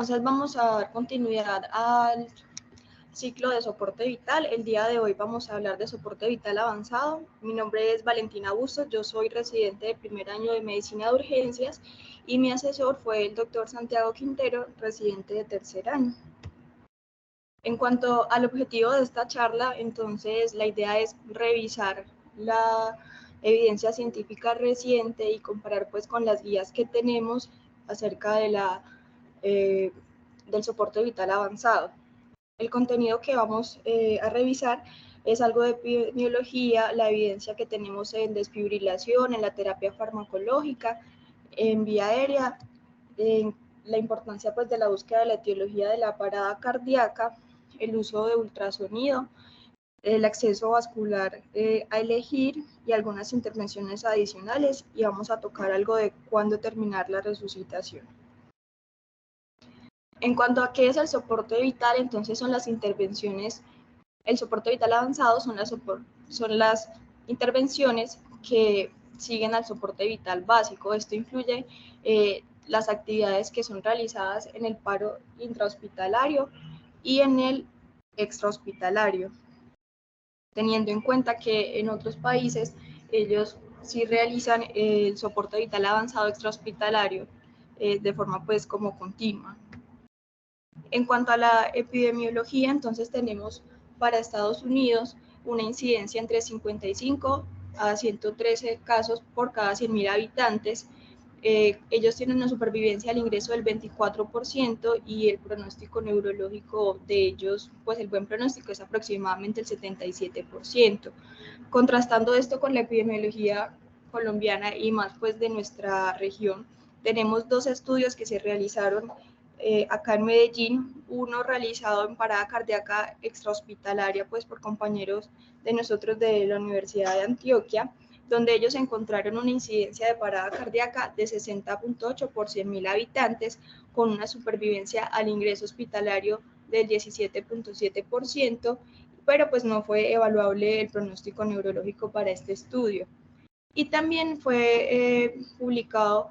Entonces vamos a dar continuidad al ciclo de soporte vital. El día de hoy vamos a hablar de soporte vital avanzado. Mi nombre es Valentina Bustos, yo soy residente de primer año de medicina de urgencias y mi asesor fue el doctor Santiago Quintero, residente de tercer año. En cuanto al objetivo de esta charla, entonces la idea es revisar la evidencia científica reciente y comparar pues con las guías que tenemos acerca de del soporte vital avanzado. El contenido que vamos a revisar es algo de epidemiología, la evidencia que tenemos en desfibrilación, en la terapia farmacológica, en vía aérea, en la importancia pues, de la búsqueda de la etiología de la parada cardíaca, el uso de ultrasonido, el acceso vascular a elegir y algunas intervenciones adicionales, y vamos a tocar algo de cuándo terminar la resucitación. En cuanto a qué es el soporte vital, entonces son las intervenciones, el soporte vital avanzado son las intervenciones que siguen al soporte vital básico. Esto incluye las actividades que son realizadas en el paro intrahospitalario y en el extrahospitalario, teniendo en cuenta que en otros países ellos sí realizan el soporte vital avanzado extrahospitalario de forma pues como continua. En cuanto a la epidemiología, entonces tenemos para Estados Unidos una incidencia entre 55 a 113 casos por cada 100.000 habitantes. Ellos tienen una supervivencia al ingreso del 24% y el pronóstico neurológico de ellos, pues el buen pronóstico es aproximadamente el 77%. Contrastando esto con la epidemiología colombiana y más pues de nuestra región, tenemos dos estudios que se realizaron acá en Medellín, uno realizado en parada cardíaca extrahospitalaria pues por compañeros de nosotros de la Universidad de Antioquia, donde ellos encontraron una incidencia de parada cardíaca de 60.8 por 100.000 habitantes, con una supervivencia al ingreso hospitalario del 17.7%, pero pues no fue evaluable el pronóstico neurológico para este estudio. Y también fue publicado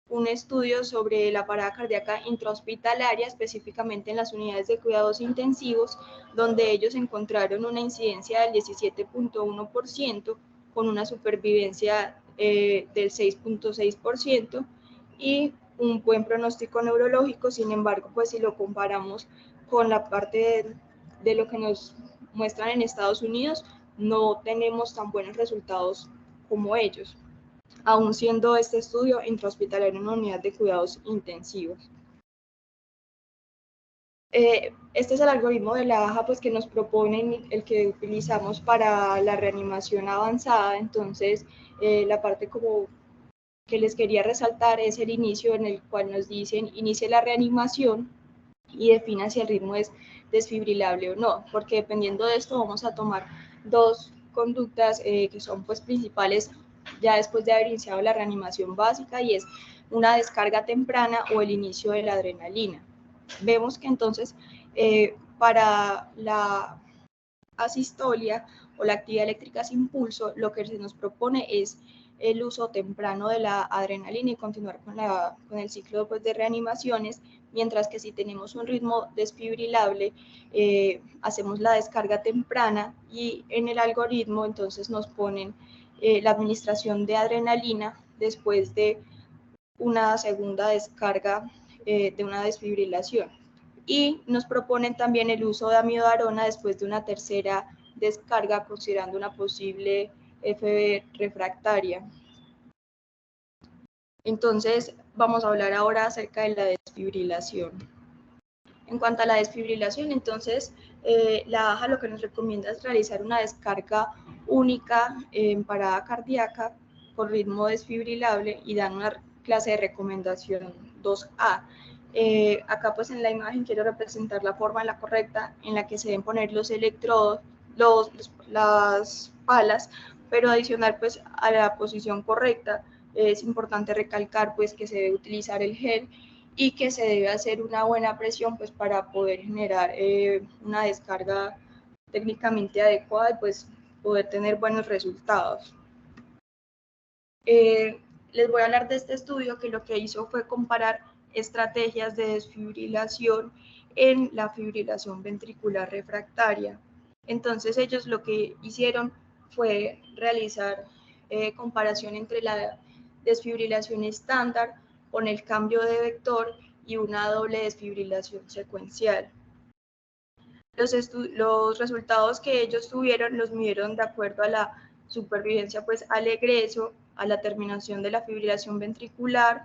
un estudio sobre la parada cardíaca intrahospitalaria, específicamente en las unidades de cuidados intensivos, donde ellos encontraron una incidencia del 17.1%, con una supervivencia del 6.6% y un buen pronóstico neurológico. Sin embargo, pues si lo comparamos con la parte de lo que nos muestran en Estados Unidos, no tenemos tan buenos resultados como ellos, aún siendo este estudio intrahospitalario en una unidad de cuidados intensivos. Este es el algoritmo de la AJA pues, que nos proponen, el que utilizamos para la reanimación avanzada. Entonces, la parte como que les quería resaltar es el inicio, en el cual nos dicen inicie la reanimación y defina si el ritmo es desfibrilable o no, porque dependiendo de esto vamos a tomar dos conductas que son pues principales ya después de haber iniciado la reanimación básica, y es una descarga temprana o el inicio de la adrenalina. Vemos que entonces para la asistolia o la actividad eléctrica sin pulso, lo que se nos propone es el uso temprano de la adrenalina y continuar con el ciclo pues, de reanimaciones, mientras que si tenemos un ritmo desfibrilable, hacemos la descarga temprana, y en el algoritmo entonces nos ponen la administración de adrenalina después de una segunda descarga de una desfibrilación. Y nos proponen también el uso de amidodarona después de una tercera descarga, considerando una posible FB refractaria. Entonces, vamos a hablar ahora acerca de la desfibrilación. En cuanto a la desfibrilación, entonces, la AJA lo que nos recomienda es realizar una descarga única en parada cardíaca con ritmo desfibrilable, y dan una clase de recomendación 2A. Acá pues en la imagen quiero representar la forma correcta en la que se deben poner los electrodos, las palas, pero adicional pues a la posición correcta es importante recalcar pues que se debe utilizar el gel y que se debe hacer una buena presión pues para poder generar una descarga técnicamente adecuada y pues poder tener buenos resultados. Les voy a hablar de este estudio que lo que hizo fue comparar estrategias de desfibrilación en la fibrilación ventricular refractaria. Entonces ellos lo que hicieron fue realizar comparación entre la desfibrilación estándar con el cambio de vector y una doble desfibrilación secuencial. Los resultados que ellos tuvieron los midieron de acuerdo a la supervivencia pues al egreso, a la terminación de la fibrilación ventricular,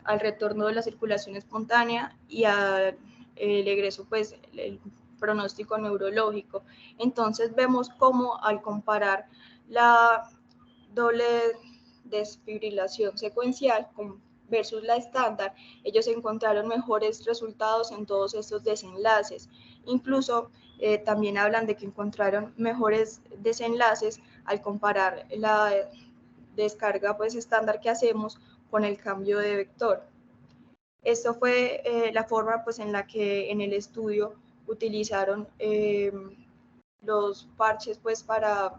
al retorno de la circulación espontánea y al egreso pues el pronóstico neurológico. Entonces vemos cómo al comparar la doble desfibrilación secuencial versus la estándar, ellos encontraron mejores resultados en todos estos desenlaces. Incluso también hablan de que encontraron mejores desenlaces al comparar la descarga pues estándar que hacemos con el cambio de vector. Esto fue la forma pues en la que en el estudio utilizaron los parches pues para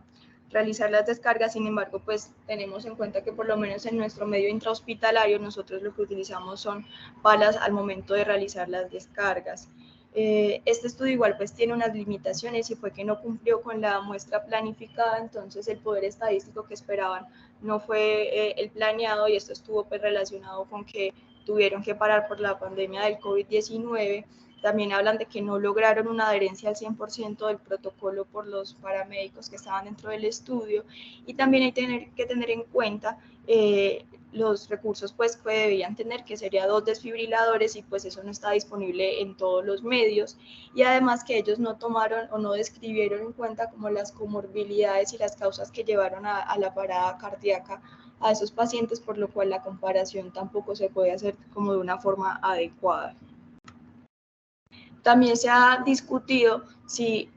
realizar las descargas. Sin embargo, pues tenemos en cuenta que por lo menos en nuestro medio intrahospitalario nosotros lo que utilizamos son balas al momento de realizar las descargas. Este estudio igual pues tiene unas limitaciones y fue que no cumplió con la muestra planificada, entonces el poder estadístico que esperaban no fue el planeado, y esto estuvo pues relacionado con que tuvieron que parar por la pandemia del COVID-19. También hablan de que no lograron una adherencia al 100% del protocolo por los paramédicos que estaban dentro del estudio, y también hay que tener en cuenta los recursos pues que debían tener, que sería 2 desfibriladores, y pues eso no está disponible en todos los medios, y además que ellos no tomaron o no describieron en cuenta como las comorbilidades y las causas que llevaron a la parada cardíaca a esos pacientes, por lo cual la comparación tampoco se puede hacer como de una forma adecuada. También se ha discutido si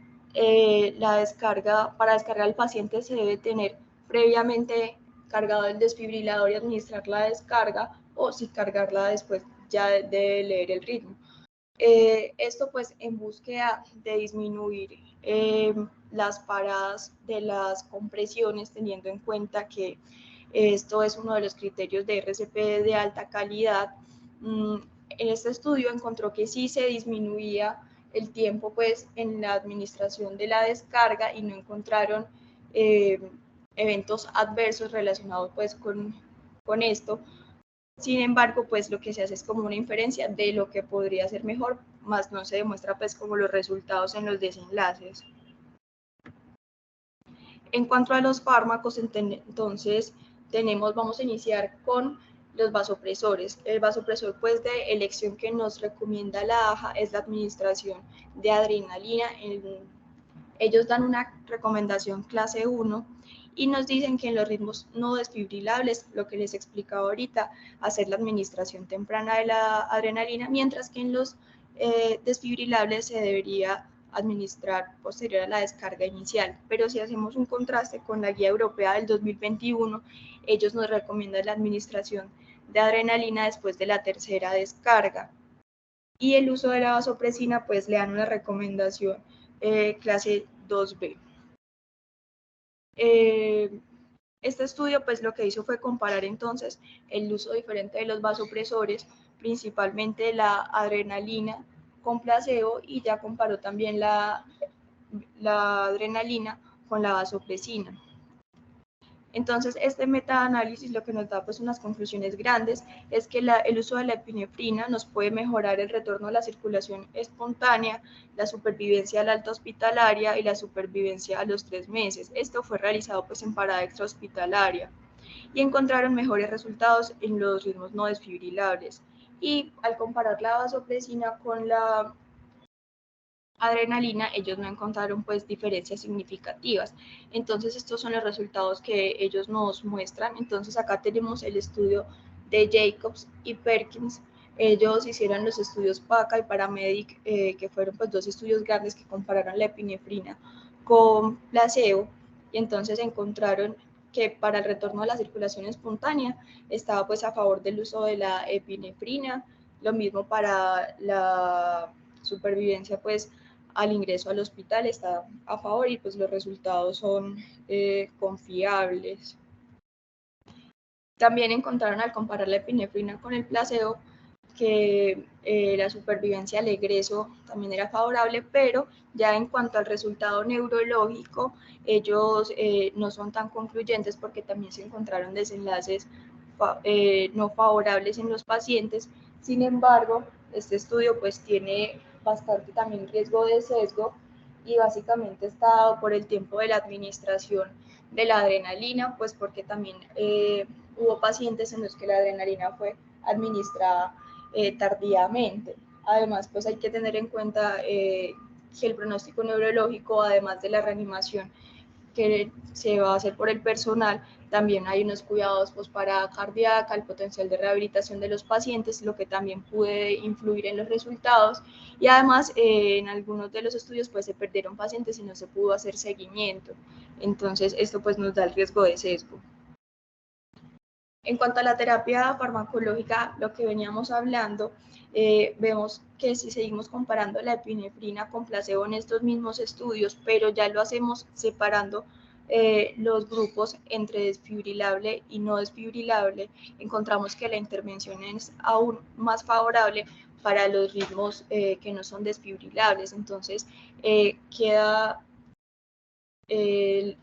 para descargar al paciente se debe tener previamente cargado el desfibrilador y administrar la descarga, o si cargarla después ya de leer el ritmo. Esto pues en búsqueda de disminuir las paradas de las compresiones, teniendo en cuenta que esto es uno de los criterios de RCP de alta calidad. En este estudio encontró que sí se disminuía el tiempo pues en la administración de la descarga, y no encontraron eventos adversos relacionados pues con esto. Sin embargo, pues lo que se hace es como una inferencia de lo que podría ser mejor, más no se demuestra pues como los resultados en los desenlaces. En cuanto a los fármacos, entonces vamos a iniciar con los vasopresores. El vasopresor pues de elección que nos recomienda la AJA es la administración de adrenalina. Ellos dan una recomendación clase 1 y nos dicen que en los ritmos no desfibrilables, lo que les explicaba ahorita, hacer la administración temprana de la adrenalina, mientras que en los desfibrilables se debería administrar posterior a la descarga inicial. Pero si hacemos un contraste con la guía europea del 2021, ellos nos recomiendan la administración de adrenalina después de la tercera descarga. Y el uso de la vasopresina, pues le dan una recomendación clase 2B. Este estudio pues lo que hizo fue comparar entonces el uso diferente de los vasopresores, principalmente la adrenalina con placebo, y ya comparó también la adrenalina con la vasopresina. Entonces, este metaanálisis lo que nos da pues unas conclusiones grandes es que el uso de la epinefrina nos puede mejorar el retorno a la circulación espontánea, la supervivencia a la alta hospitalaria y la supervivencia a los 3 meses. Esto fue realizado pues en parada extrahospitalaria, y encontraron mejores resultados en los ritmos no desfibrilables. Y al comparar la vasopresina con la adrenalina, ellos no encontraron pues diferencias significativas. Entonces estos son los resultados que ellos nos muestran. Entonces acá tenemos el estudio de Jacobs y Perkins. Ellos hicieron los estudios PACA y Paramedic, que fueron pues 2 estudios grandes que compararon la epinefrina con placebo, y entonces encontraron que para el retorno a la circulación espontánea estaba pues a favor del uso de la epinefrina, lo mismo para la supervivencia pues al ingreso al hospital está a favor, y pues los resultados son confiables. También encontraron, al comparar la epinefrina con el placebo, que la supervivencia al egreso también era favorable, pero ya en cuanto al resultado neurológico, ellos no son tan concluyentes porque también se encontraron desenlaces no favorables en los pacientes. Sin embargo, este estudio pues tiene bastante también riesgo de sesgo y básicamente está dado por el tiempo de la administración de la adrenalina, pues porque también hubo pacientes en los que la adrenalina fue administrada tardíamente. Además, pues hay que tener en cuenta que el pronóstico neurológico, además de la reanimación que se va a hacer por el personal, también hay unos cuidados parada cardíaca, el potencial de rehabilitación de los pacientes, lo que también puede influir en los resultados. Y además, en algunos de los estudios pues se perdieron pacientes y no se pudo hacer seguimiento. Entonces, esto pues nos da el riesgo de sesgo. En cuanto a la terapia farmacológica, lo que veníamos hablando, vemos que si seguimos comparando la epinefrina con placebo en estos mismos estudios, pero ya lo hacemos separando los grupos entre desfibrilable y no desfibrilable, encontramos que la intervención es aún más favorable para los ritmos que no son desfibrilables. Entonces, queda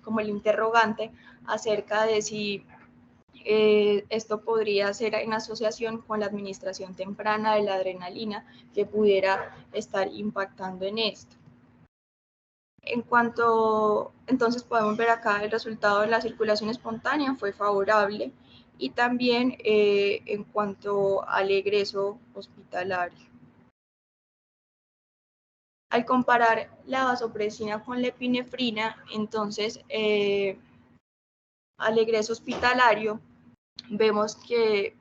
como el interrogante acerca de si esto podría ser en asociación con la administración temprana de la adrenalina que pudiera estar impactando en esto. Entonces podemos ver acá el resultado de la circulación espontánea fue favorable y también en cuanto al egreso hospitalario. Al comparar la vasopresina con la epinefrina, entonces al egreso hospitalario vemos que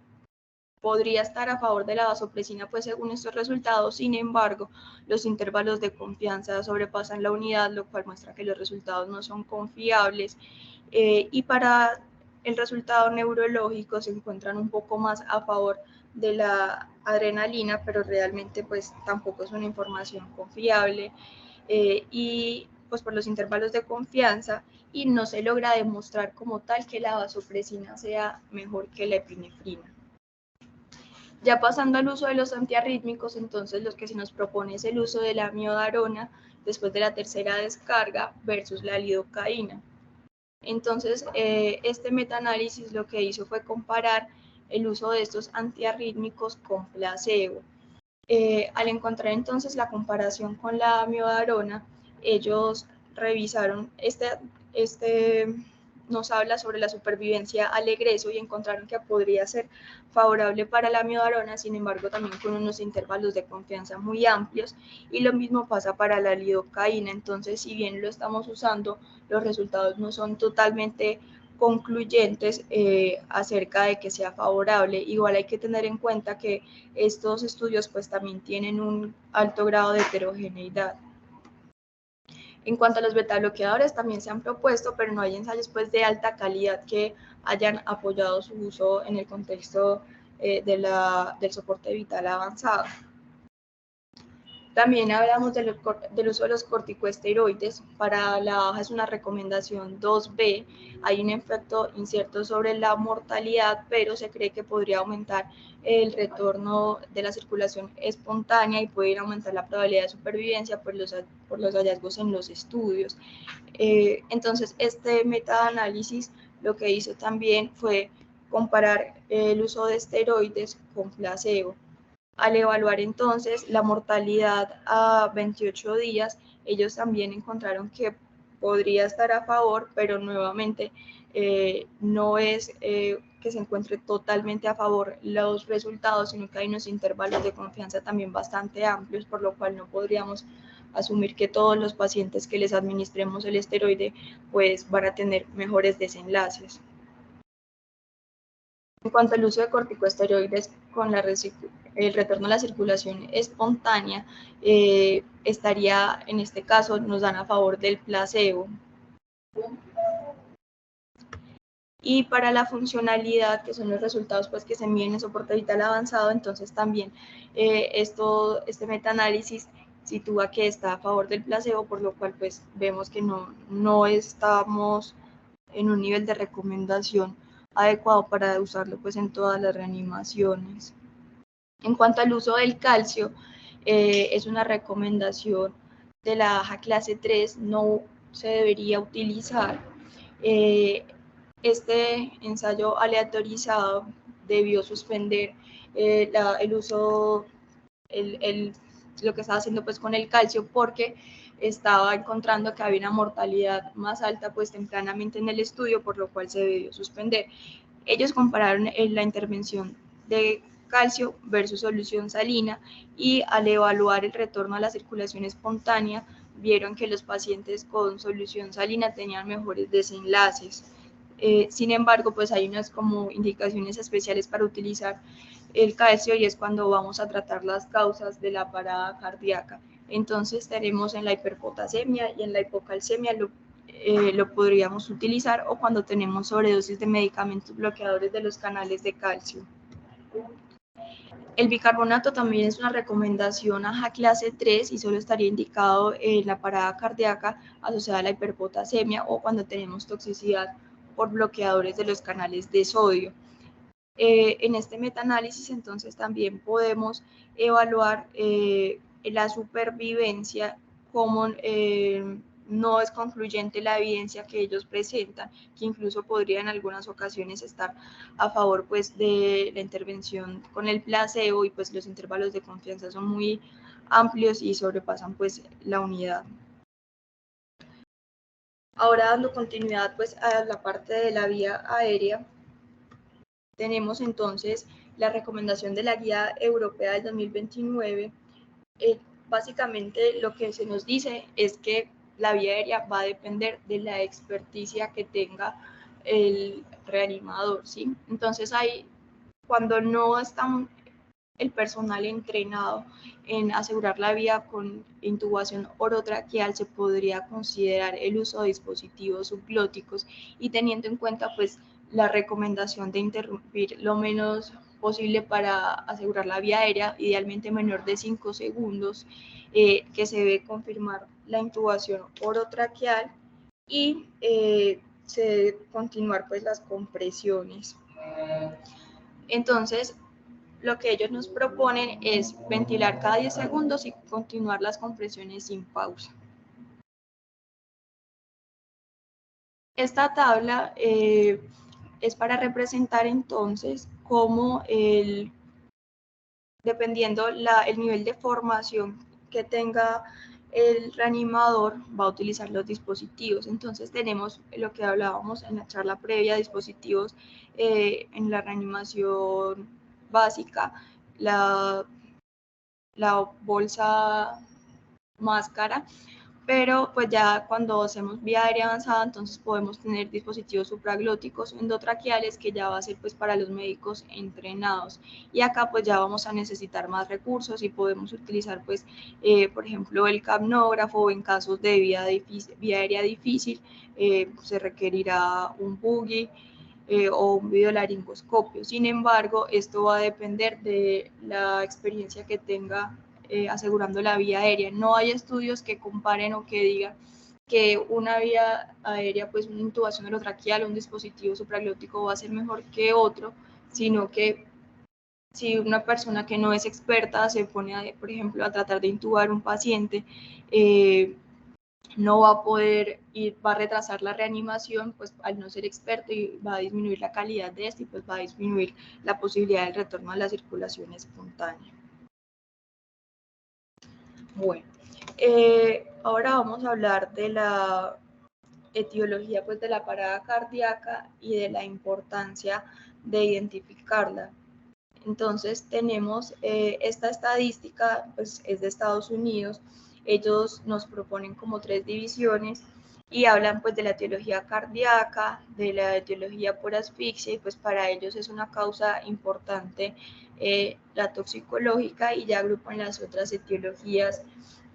podría estar a favor de la vasopresina, pues según estos resultados. Sin embargo, los intervalos de confianza sobrepasan la unidad, lo cual muestra que los resultados no son confiables. Y para el resultado neurológico se encuentran un poco más a favor de la adrenalina, pero realmente pues tampoco es una información confiable. Y pues por los intervalos de confianza, y no se logra demostrar como tal que la vasopresina sea mejor que la epinefrina. Ya pasando al uso de los antiarrítmicos, entonces lo que se nos propone es el uso de la amiodarona después de la tercera descarga versus la lidocaína. Entonces, este metaanálisis lo que hizo fue comparar el uso de estos antiarrítmicos con placebo. Al encontrar entonces la comparación con la amiodarona, ellos revisaron nos habla sobre la supervivencia al egreso y encontraron que podría ser favorable para la amiodarona, sin embargo también con unos intervalos de confianza muy amplios, y lo mismo pasa para la lidocaína. Entonces, si bien lo estamos usando, los resultados no son totalmente concluyentes acerca de que sea favorable. Igual hay que tener en cuenta que estos estudios pues también tienen un alto grado de heterogeneidad. En cuanto a los beta bloqueadores, también se han propuesto, pero no hay ensayos pues de alta calidad que hayan apoyado su uso en el contexto del soporte vital avanzado. También hablamos del uso de los corticosteroides. Para la baja es una recomendación 2B. Hay un efecto incierto sobre la mortalidad, pero se cree que podría aumentar el retorno de la circulación espontánea y puede aumentar la probabilidad de supervivencia por los hallazgos en los estudios. Entonces, este metaanálisis lo que hizo también fue comparar el uso de esteroides con placebo. Al evaluar entonces la mortalidad a 28 días, ellos también encontraron que podría estar a favor, pero nuevamente no es que se encuentre totalmente a favor los resultados, sino que hay unos intervalos de confianza también bastante amplios, por lo cual no podríamos asumir que todos los pacientes que les administremos el esteroide pues van a tener mejores desenlaces. En cuanto al uso de corticosteroides con el retorno a la circulación espontánea, estaría, en este caso, nos dan a favor del placebo. Y para la funcionalidad, que son los resultados pues, que se miden en soporte vital avanzado, entonces también este metaanálisis sitúa que está a favor del placebo, por lo cual pues vemos que no estamos en un nivel de recomendación adecuado para usarlo pues en todas las reanimaciones. En cuanto al uso del calcio, es una recomendación de la AJA clase 3, no se debería utilizar. Este ensayo aleatorizado debió suspender el uso, lo que estaba haciendo pues con el calcio, porque estaba encontrando que había una mortalidad más alta pues tempranamente en el estudio, por lo cual se debió suspender. Ellos compararon la intervención de calcio versus solución salina y al evaluar el retorno a la circulación espontánea vieron que los pacientes con solución salina tenían mejores desenlaces. Sin embargo, pues hay unas como indicaciones especiales para utilizar el calcio y es cuando vamos a tratar las causas de la parada cardíaca. Entonces tenemos en la hiperpotasemia y en la hipocalcemia lo podríamos utilizar, o cuando tenemos sobredosis de medicamentos bloqueadores de los canales de calcio. El bicarbonato también es una recomendación AJA clase 3 y solo estaría indicado en la parada cardíaca asociada a la hiperpotasemia o cuando tenemos toxicidad por bloqueadores de los canales de sodio. En este metaanálisis entonces también podemos evaluar la supervivencia, como no es concluyente la evidencia que ellos presentan, que incluso podría en algunas ocasiones estar a favor pues de la intervención con el placebo, y pues los intervalos de confianza son muy amplios y sobrepasan pues la unidad. Ahora, dando continuidad pues a la parte de la vía aérea, tenemos entonces la recomendación de la Guía Europea del 2029. Básicamente lo que se nos dice es que la vía aérea va a depender de la experticia que tenga el reanimador, ¿sí? Entonces cuando no está el personal entrenado en asegurar la vida con intubación orotraqueal, se podría considerar el uso de dispositivos subglóticos, y teniendo en cuenta pues la recomendación de interrumpir lo menos posible para asegurar la vía aérea, idealmente menor de 5 segundos, que se debe confirmar la intubación orotraqueal y se debe continuar pues las compresiones. Entonces, lo que ellos nos proponen es ventilar cada 10 segundos y continuar las compresiones sin pausa. Esta tabla es para representar entonces cómo dependiendo el nivel de formación que tenga el reanimador, va a utilizar los dispositivos. Entonces tenemos lo que hablábamos en la charla previa, dispositivos en la reanimación básica, la bolsa máscara, pero pues ya cuando hacemos vía aérea avanzada, entonces podemos tener dispositivos supraglóticos endotraqueales, que ya va a ser pues para los médicos entrenados, y acá pues ya vamos a necesitar más recursos y podemos utilizar pues por ejemplo el capnógrafo, o en casos de vía aérea difícil se requerirá un buggy o un videolaringoscopio. Sin embargo, esto va a depender de la experiencia que tenga asegurando la vía aérea. No hay estudios que comparen o que digan que una vía aérea, pues una intubación orotraqueal, un dispositivo supraglótico va a ser mejor que otro, sino que si una persona que no es experta se pone, por ejemplo, a tratar de intubar un paciente, no va a poder ir, va a retrasar la reanimación, pues al no ser experto, y va a disminuir la calidad de esto, y pues va a disminuir la posibilidad del retorno a la circulación espontánea. Bueno, ahora vamos a hablar de la etiología pues de la parada cardíaca y de la importancia de identificarla. Entonces tenemos esta estadística, pues es de Estados Unidos. Ellos nos proponen como 3 divisiones y hablan pues de la etiología cardíaca, de la etiología por asfixia, y pues para ellos es una causa importante la toxicológica, y ya agrupan las otras etiologías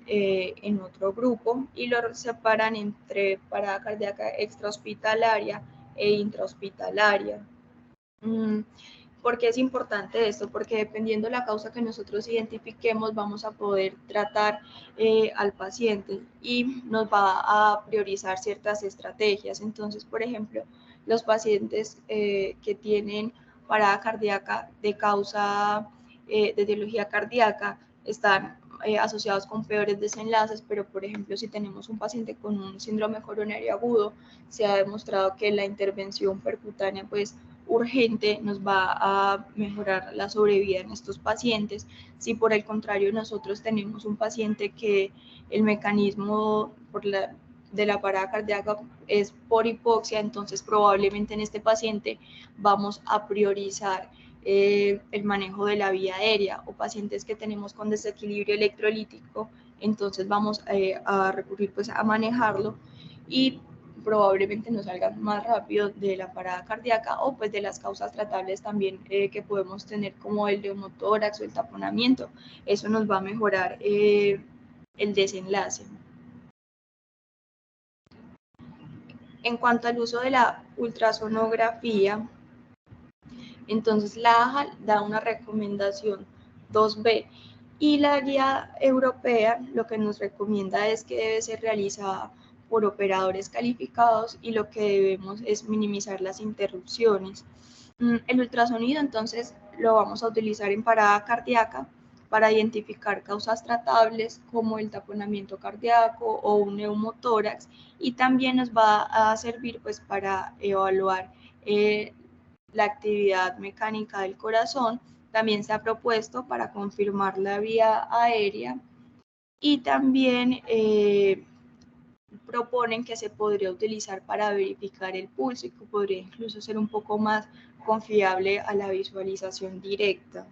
en otro grupo y lo separan entre parada cardíaca extrahospitalaria e intrahospitalaria. ¿Por qué es importante esto? Porque dependiendo de la causa que nosotros identifiquemos, vamos a poder tratar al paciente y nos va a priorizar ciertas estrategias. Entonces, por ejemplo, los pacientes que tienen parada cardíaca de causa de etiología cardíaca están asociados con peores desenlaces, pero por ejemplo si tenemos un paciente con un síndrome coronario agudo, se ha demostrado que la intervención percutánea pues urgente nos va a mejorar la sobrevida en estos pacientes. Si por el contrario nosotros tenemos un paciente que el mecanismo de la parada cardíaca es por hipoxia, entonces probablemente en este paciente vamos a priorizar el manejo de la vía aérea, o pacientes que tenemos con desequilibrio electrolítico, entonces vamos a recurrir pues a manejarlo y probablemente nos salgan más rápido de la parada cardíaca o pues de las causas tratables también que podemos tener como el neumotórax o el taponamiento. Eso nos va a mejorar el desenlace. En cuanto al uso de la ultrasonografía, entonces la AJA da una recomendación 2B y la guía europea lo que nos recomienda es que debe ser realizada por operadores calificados y lo que debemos es minimizar las interrupciones. El ultrasonido entonces lo vamos a utilizar en parada cardíaca para identificar causas tratables como el taponamiento cardíaco o un neumotórax, y también nos va a servir pues para evaluar la actividad mecánica del corazón. También se ha propuesto para confirmar la vía aérea y también proponen que se podría utilizar para verificar el pulso y que podría incluso ser un poco más confiable a la visualización directa.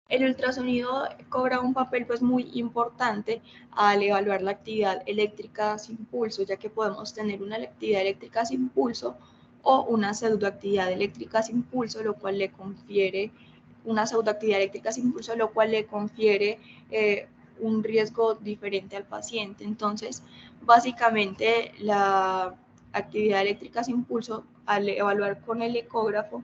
El ultrasonido cobra un papel pues muy importante al evaluar la actividad eléctrica sin pulso, ya que podemos tener una actividad eléctrica sin pulso o una pseudoactividad eléctrica sin pulso, lo cual le confiere un riesgo diferente al paciente. Entonces, básicamente la actividad eléctrica sin pulso, al evaluar con el ecógrafo,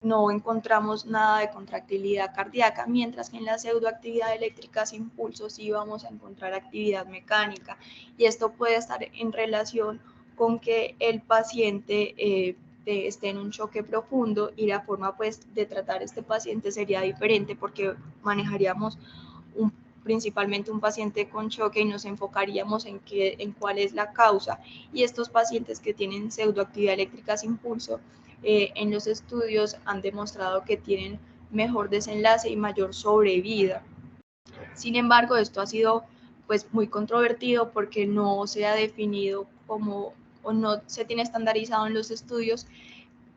no encontramos nada de contractilidad cardíaca, mientras que en la pseudoactividad eléctrica sin pulso sí vamos a encontrar actividad mecánica, y esto puede estar en relación con que el paciente esté en un choque profundo, y la forma pues de tratar a este paciente sería diferente porque manejaríamos principalmente un paciente con choque y nos enfocaríamos en cuál es la causa, y estos pacientes que tienen pseudoactividad eléctrica sin pulso en los estudios han demostrado que tienen mejor desenlace y mayor sobrevida. Sin embargo, esto ha sido pues muy controvertido porque no se ha definido como, o no se tiene estandarizado en los estudios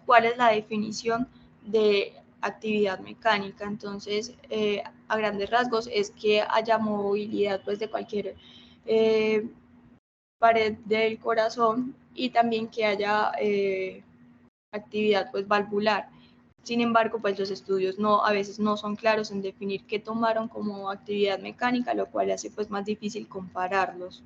cuál es la definición de actividad mecánica. Entonces, a grandes rasgos es que haya movilidad pues de cualquier pared del corazón, y también que haya actividad pues valvular. Sin embargo, pues los estudios a veces no son claros en definir qué tomaron como actividad mecánica, lo cual hace pues más difícil compararlos.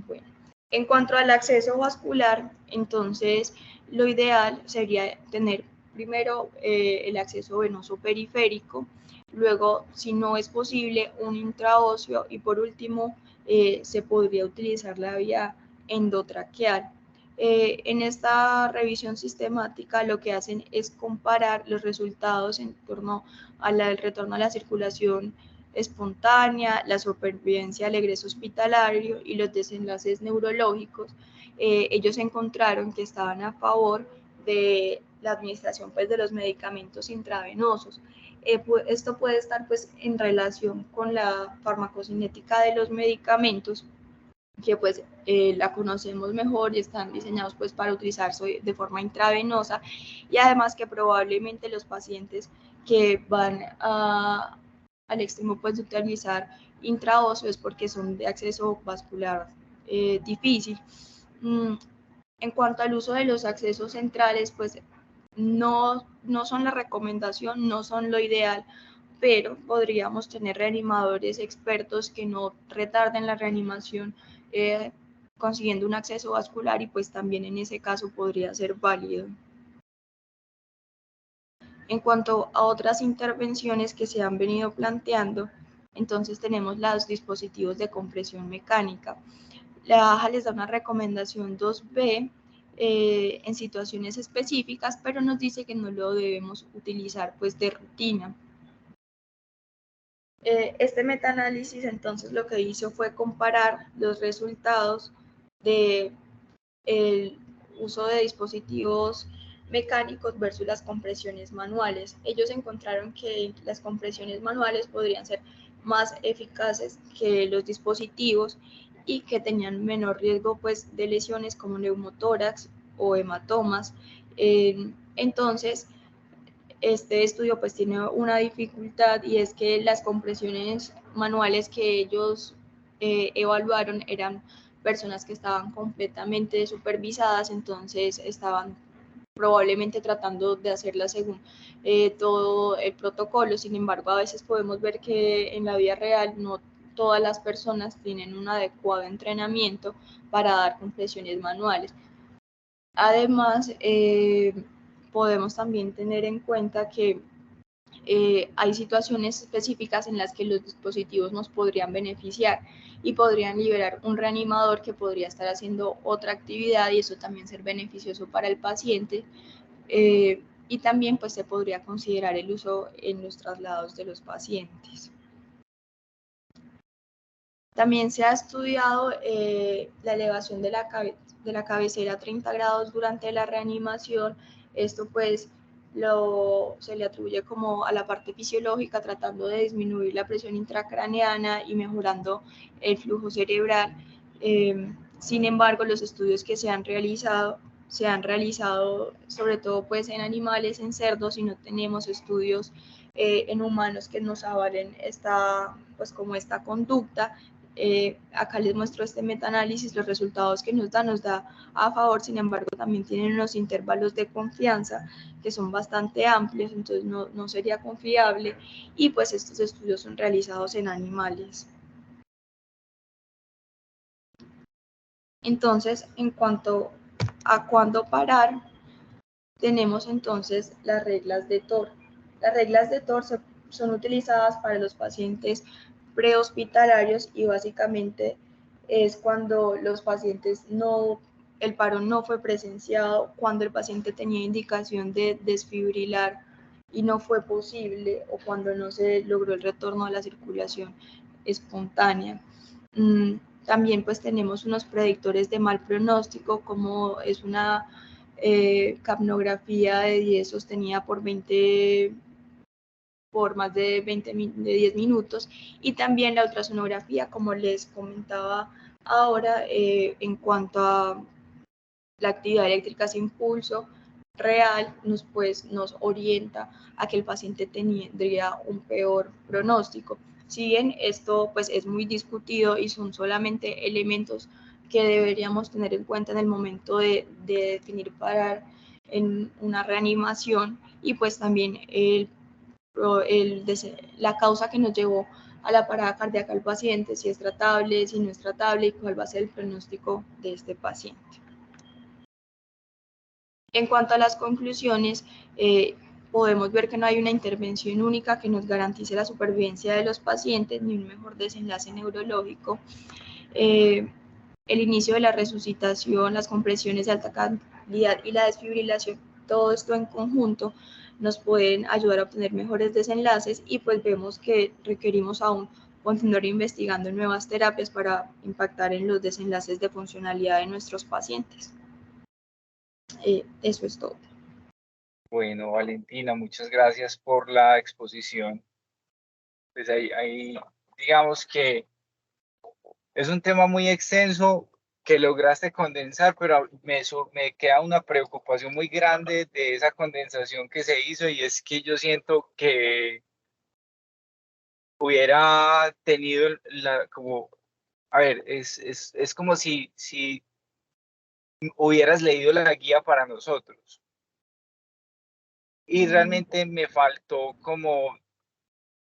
Bueno, en cuanto al acceso vascular, entonces lo ideal sería tener primero el acceso venoso periférico, luego, si no es posible, un intraóseo, y por último se podría utilizar la vía endotraqueal. En esta revisión sistemática lo que hacen es comparar los resultados en torno al retorno a la circulación espontánea, la supervivencia al egreso hospitalario y los desenlaces neurológicos. Ellos encontraron que estaban a favor de la administración pues, de los medicamentos intravenosos. Esto puede estar pues, en relación con la farmacocinética de los medicamentos, que pues la conocemos mejor y están diseñados pues para utilizarse de forma intravenosa, y además que probablemente los pacientes que van al extremo pues de utilizar intraóseo es porque son de acceso vascular difícil. En cuanto al uso de los accesos centrales, pues no son la recomendación, no son lo ideal, pero podríamos tener reanimadores expertos que no retarden la reanimación consiguiendo un acceso vascular, y pues también en ese caso podría ser válido. En cuanto a otras intervenciones que se han venido planteando, entonces tenemos los dispositivos de compresión mecánica. La AJA les da una recomendación 2B en situaciones específicas, pero nos dice que no lo debemos utilizar pues de rutina. Este metaanálisis entonces lo que hizo fue comparar los resultados de el uso de dispositivos mecánicos versus las compresiones manuales. Ellos encontraron que las compresiones manuales podrían ser más eficaces que los dispositivos y que tenían menor riesgo pues, de lesiones como neumotórax o hematomas. Entonces, este estudio pues tiene una dificultad y es que las compresiones manuales que ellos evaluaron eran personas que estaban completamente supervisadas, entonces estaban probablemente tratando de hacerlas según todo el protocolo. Sin embargo, a veces podemos ver que en la vida real no todas las personas tienen un adecuado entrenamiento para dar compresiones manuales. Además, podemos también tener en cuenta que hay situaciones específicas en las que los dispositivos nos podrían beneficiar y podrían liberar un reanimador que podría estar haciendo otra actividad y eso también ser beneficioso para el paciente. Y también pues se podría considerar el uso en los traslados de los pacientes. También se ha estudiado la elevación de la cabecera a 30 grados durante la reanimación. Esto pues se le atribuye como a la parte fisiológica, tratando de disminuir la presión intracraneana y mejorando el flujo cerebral. Sin embargo, los estudios que se han realizado sobre todo pues en animales, en cerdos, y no tenemos estudios en humanos que nos avalen pues como esta conducta. Acá les muestro este metaanálisis, los resultados que nos da a favor, sin embargo también tienen unos intervalos de confianza que son bastante amplios, entonces no sería confiable, y pues estos estudios son realizados en animales. Entonces, en cuanto a cuándo parar, tenemos entonces las reglas de TOR. Las reglas de TOR son utilizadas para los pacientes prehospitalarios y básicamente es cuando los pacientes el paro no fue presenciado, cuando el paciente tenía indicación de desfibrilar y no fue posible, o cuando no se logró el retorno a la circulación espontánea. También pues tenemos unos predictores de mal pronóstico, como es una capnografía de 10 sostenida por más de 10 minutos, y también la ultrasonografía, como les comentaba ahora, en cuanto a la actividad eléctrica sin pulso real, nos orienta a que el paciente tendría un peor pronóstico. Si bien esto pues es muy discutido y son solamente elementos que deberíamos tener en cuenta en el momento de definir parar en una reanimación, y pues también la causa que nos llevó a la parada cardíaca al paciente, si es tratable, si no es tratable, y cuál va a ser el pronóstico de este paciente. En cuanto a las conclusiones, podemos ver que no hay una intervención única que nos garantice la supervivencia de los pacientes ni un mejor desenlace neurológico. El inicio de la resucitación, las compresiones de alta calidad y la desfibrilación, todo esto en conjunto nos pueden ayudar a obtener mejores desenlaces, y pues vemos que requerimos aún continuar investigando nuevas terapias para impactar en los desenlaces de funcionalidad de nuestros pacientes. Eso es todo. Bueno, Valentina, muchas gracias por la exposición. Pues ahí digamos que es un tema muy extenso que lograste condensar, pero me queda una preocupación muy grande de esa condensación que se hizo, y es que yo siento que hubiera tenido a ver, es como si hubieras leído la guía para nosotros. Y realmente me faltó como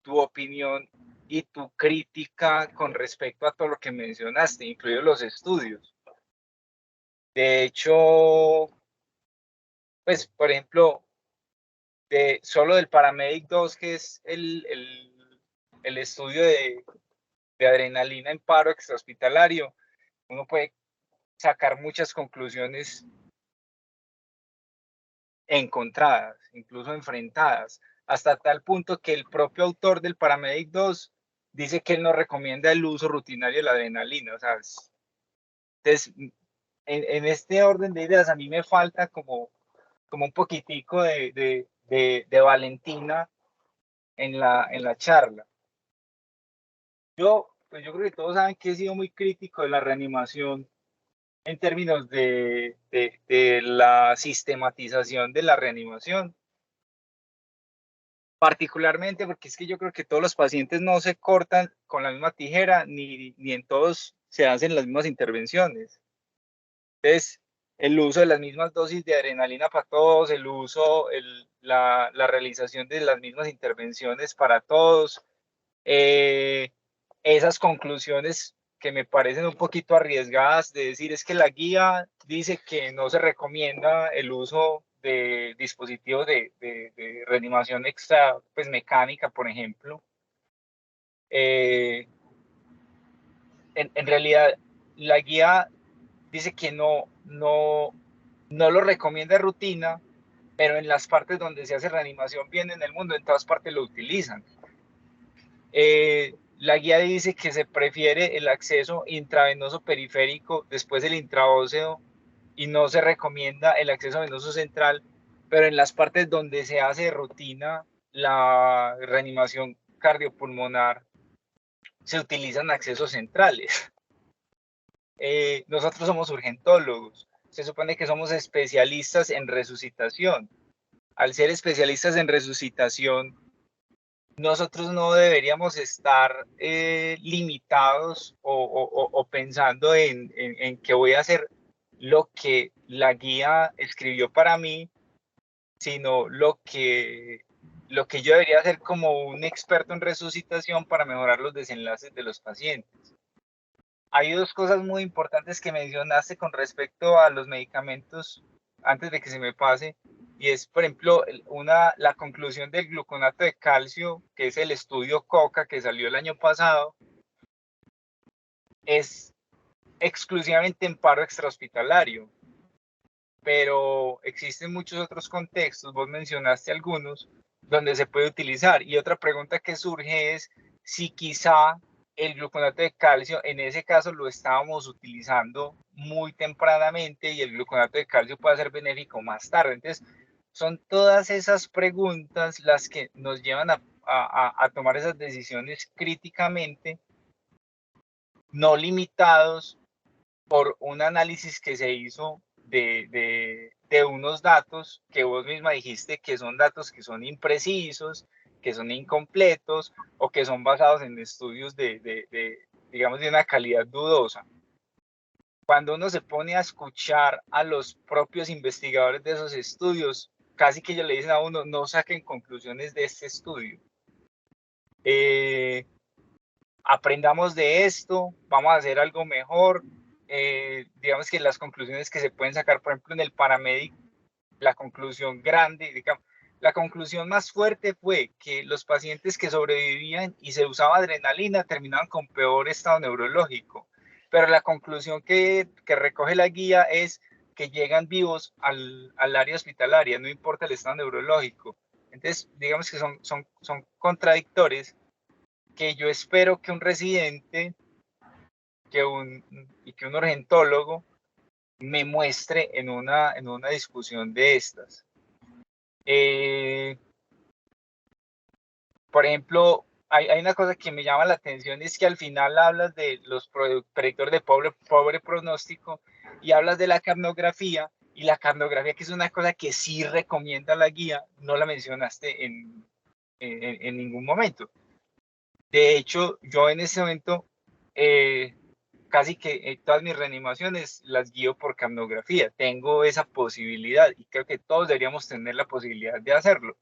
tu opinión y tu crítica con respecto a todo lo que mencionaste, incluidos los estudios. De hecho, pues, por ejemplo, solo del Paramedic 2, que es el estudio de adrenalina en paro extrahospitalario, uno puede sacar muchas conclusiones encontradas, incluso enfrentadas, hasta tal punto que el propio autor del Paramedic 2 dice que él no recomienda el uso rutinario de la adrenalina. O sea, entonces, en este orden de ideas, a mí me falta como un poquitico de Valentina en la charla. Pues yo creo que todos saben que he sido muy crítico de la reanimación en términos de la sistematización de la reanimación, particularmente porque es que yo creo que todos los pacientes no se cortan con la misma tijera, ni en todos se hacen las mismas intervenciones. Entonces, el uso de las mismas dosis de adrenalina para todos, el uso, la realización de las mismas intervenciones para todos, esas conclusiones que me parecen un poquito arriesgadas de decir es que la guía dice que no se recomienda el uso de dispositivos de reanimación extra, pues mecánica, por ejemplo. En realidad, la guía dice que no lo recomienda de rutina, pero en las partes donde se hace reanimación bien en el mundo, en todas partes lo utilizan. La guía dice que se prefiere el acceso intravenoso periférico después del intraóseo y no se recomienda el acceso venoso central, pero en las partes donde se hace de rutina la reanimación cardiopulmonar se utilizan accesos centrales. Nosotros somos urgentólogos, se supone que somos especialistas en resucitación. Al ser especialistas en resucitación, nosotros no deberíamos estar limitados o pensando en que voy a hacer lo que la guía escribió para mí, sino lo que yo debería hacer como un experto en resucitación para mejorar los desenlaces de los pacientes. Hay dos cosas muy importantes que mencionaste con respecto a los medicamentos, antes de que se me pase, y es, por ejemplo, la conclusión del gluconato de calcio, que es el estudio COCA que salió el año pasado, es exclusivamente en paro extrahospitalario, pero existen muchos otros contextos, vos mencionaste algunos, donde se puede utilizar. Y otra pregunta que surge es si quizá el gluconato de calcio, en ese caso lo estábamos utilizando muy tempranamente y el gluconato de calcio puede ser benéfico más tarde. Entonces, son todas esas preguntas las que nos llevan a tomar esas decisiones críticamente, no limitados por un análisis que se hizo de unos datos que vos misma dijiste que son datos que son imprecisos, que son incompletos o que son basados en estudios digamos, de una calidad dudosa. Cuando uno se pone a escuchar a los propios investigadores de esos estudios, casi que ellos le dicen a uno, no saquen conclusiones de este estudio. Aprendamos de esto, vamos a hacer algo mejor. Digamos que las conclusiones que se pueden sacar, por ejemplo, en el Paramedic, la conclusión grande, digamos, la conclusión más fuerte fue que los pacientes que sobrevivían y se usaba adrenalina terminaban con peor estado neurológico. Pero la conclusión que recoge la guía es que llegan vivos al área hospitalaria, no importa el estado neurológico. Entonces, digamos que son contradictores que yo espero que un residente y que un urgentólogo me muestre en una discusión de estas. Por ejemplo, hay una cosa que me llama la atención, es que al final hablas de los predictores de pobre pronóstico y hablas de la capnografía, y la capnografía, que es una cosa que sí recomienda la guía, no la mencionaste en ningún momento. De hecho, yo en ese momento casi que todas mis reanimaciones las guío por capnografía. Tengo esa posibilidad y creo que todos deberíamos tener la posibilidad de hacerlo.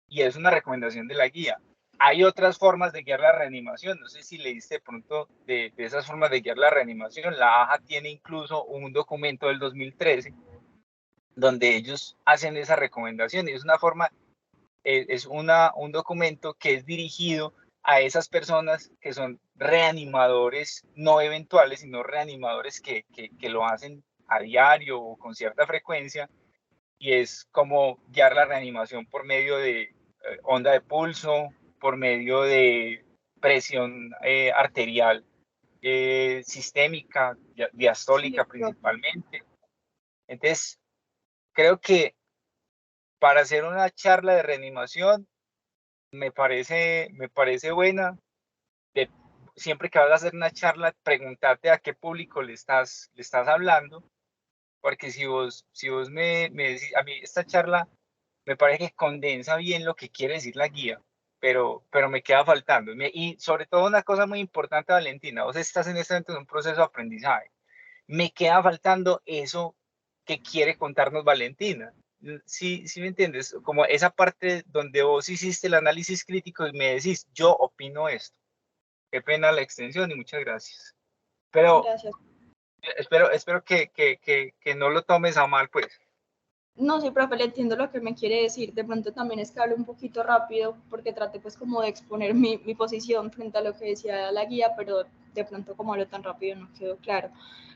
Y es una recomendación de la guía. Hay otras formas de guiar la reanimación. No sé si leíste de pronto de esas formas de guiar la reanimación. La AJA tiene incluso un documento del 2013 donde ellos hacen esa recomendación. Y es una forma, un documento que es dirigido a esas personas que son reanimadores no eventuales, sino reanimadores que lo hacen a diario o con cierta frecuencia, y es como guiar la reanimación por medio de onda de pulso, por medio de presión arterial sistémica, Sí, diastólica profe. principalmente. Entonces, creo que para hacer una charla de reanimación me parece buena. De, siempre que vas a hacer una charla, preguntarte a qué público le estás hablando, porque si vos me decís, a mí esta charla me parece que condensa bien lo que quiere decir la guía, pero me queda faltando. Y sobre todo una cosa muy importante, Valentina, vos estás en este momento en un proceso de aprendizaje. Me queda faltando eso que quiere contarnos Valentina. Sí, sí me entiendes, como esa parte donde vos hiciste el análisis crítico y me decís, yo opino esto. Qué pena la extensión y muchas gracias. Pero Gracias. espero que no lo tomes a mal, pues. No, sí, profe, le entiendo lo que me quiere decir. De pronto también es que hablo un poquito rápido porque traté pues como de exponer mi posición frente a lo que decía la guía, pero de pronto como hablo tan rápido no quedó claro.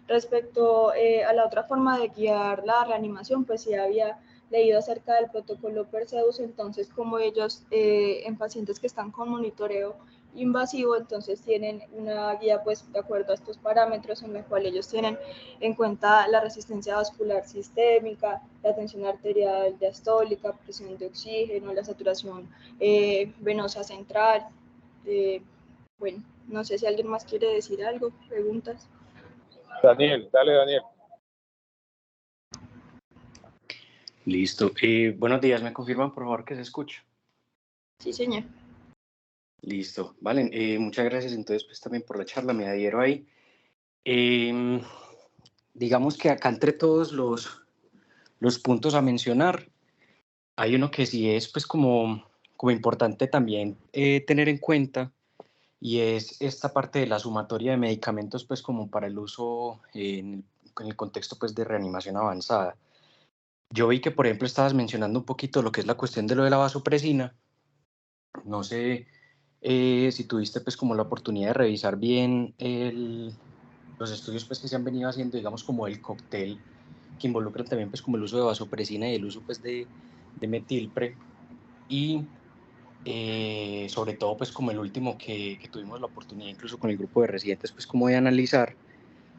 Respecto a la otra forma de guiar la reanimación, pues sí había leído acerca del protocolo Perseus, entonces como ellos en pacientes que están con monitoreo invasivo, entonces tienen una guía pues de acuerdo a estos parámetros en la cual ellos tienen en cuenta la resistencia vascular sistémica, la tensión arterial diastólica, presión de oxígeno, la saturación venosa central. Bueno, no sé si alguien más quiere decir algo, preguntas. Daniel, dale Daniel. Listo. Buenos días, ¿me confirman por favor que se escucha? Sí, señor. Listo. Vale, muchas gracias entonces pues también por la charla, me adhiero ahí. Digamos que acá entre todos los puntos a mencionar, hay uno que sí es pues como importante también tener en cuenta, y es esta parte de la sumatoria de medicamentos pues como para el uso en el contexto pues de reanimación avanzada. Yo vi que por ejemplo estabas mencionando un poquito lo que es la cuestión de lo de la vasopresina. No sé si tuviste pues como la oportunidad de revisar bien los estudios pues que se han venido haciendo, digamos como el cóctel que involucran también pues como el uso de vasopresina y el uso pues de metilpre, y sobre todo pues como el último que tuvimos la oportunidad incluso con el grupo de residentes pues como de analizar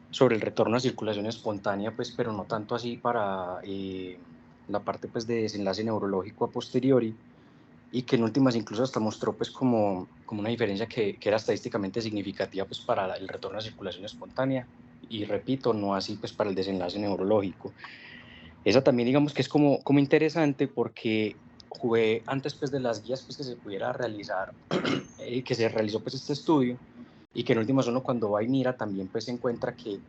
sobre el retorno a circulación espontánea, pues pero no tanto así para la parte pues de desenlace neurológico a posteriori, y que en últimas incluso hasta mostró pues como una diferencia que era estadísticamente significativa pues para el retorno a circulación espontánea, y repito, no así pues para el desenlace neurológico. Esa también digamos que es como interesante porque jugué antes pues de las guías pues que se pudiera realizar, que se realizó pues este estudio, y que en últimas uno cuando va y mira también pues se encuentra que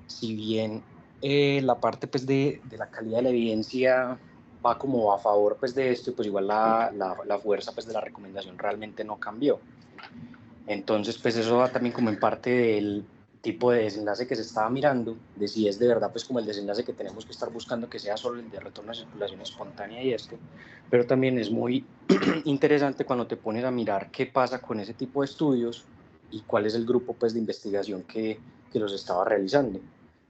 si bien la parte pues de la calidad de la evidencia va como a favor pues de esto, pues igual la fuerza pues de la recomendación realmente no cambió. Entonces pues eso va también como en parte del tipo de desenlace que se estaba mirando, de si es de verdad pues como el desenlace que tenemos que estar buscando, que sea solo el de retorno a circulación espontánea y esto, pero también es muy interesante cuando te pones a mirar qué pasa con ese tipo de estudios y cuál es el grupo pues de investigación que los estaba realizando,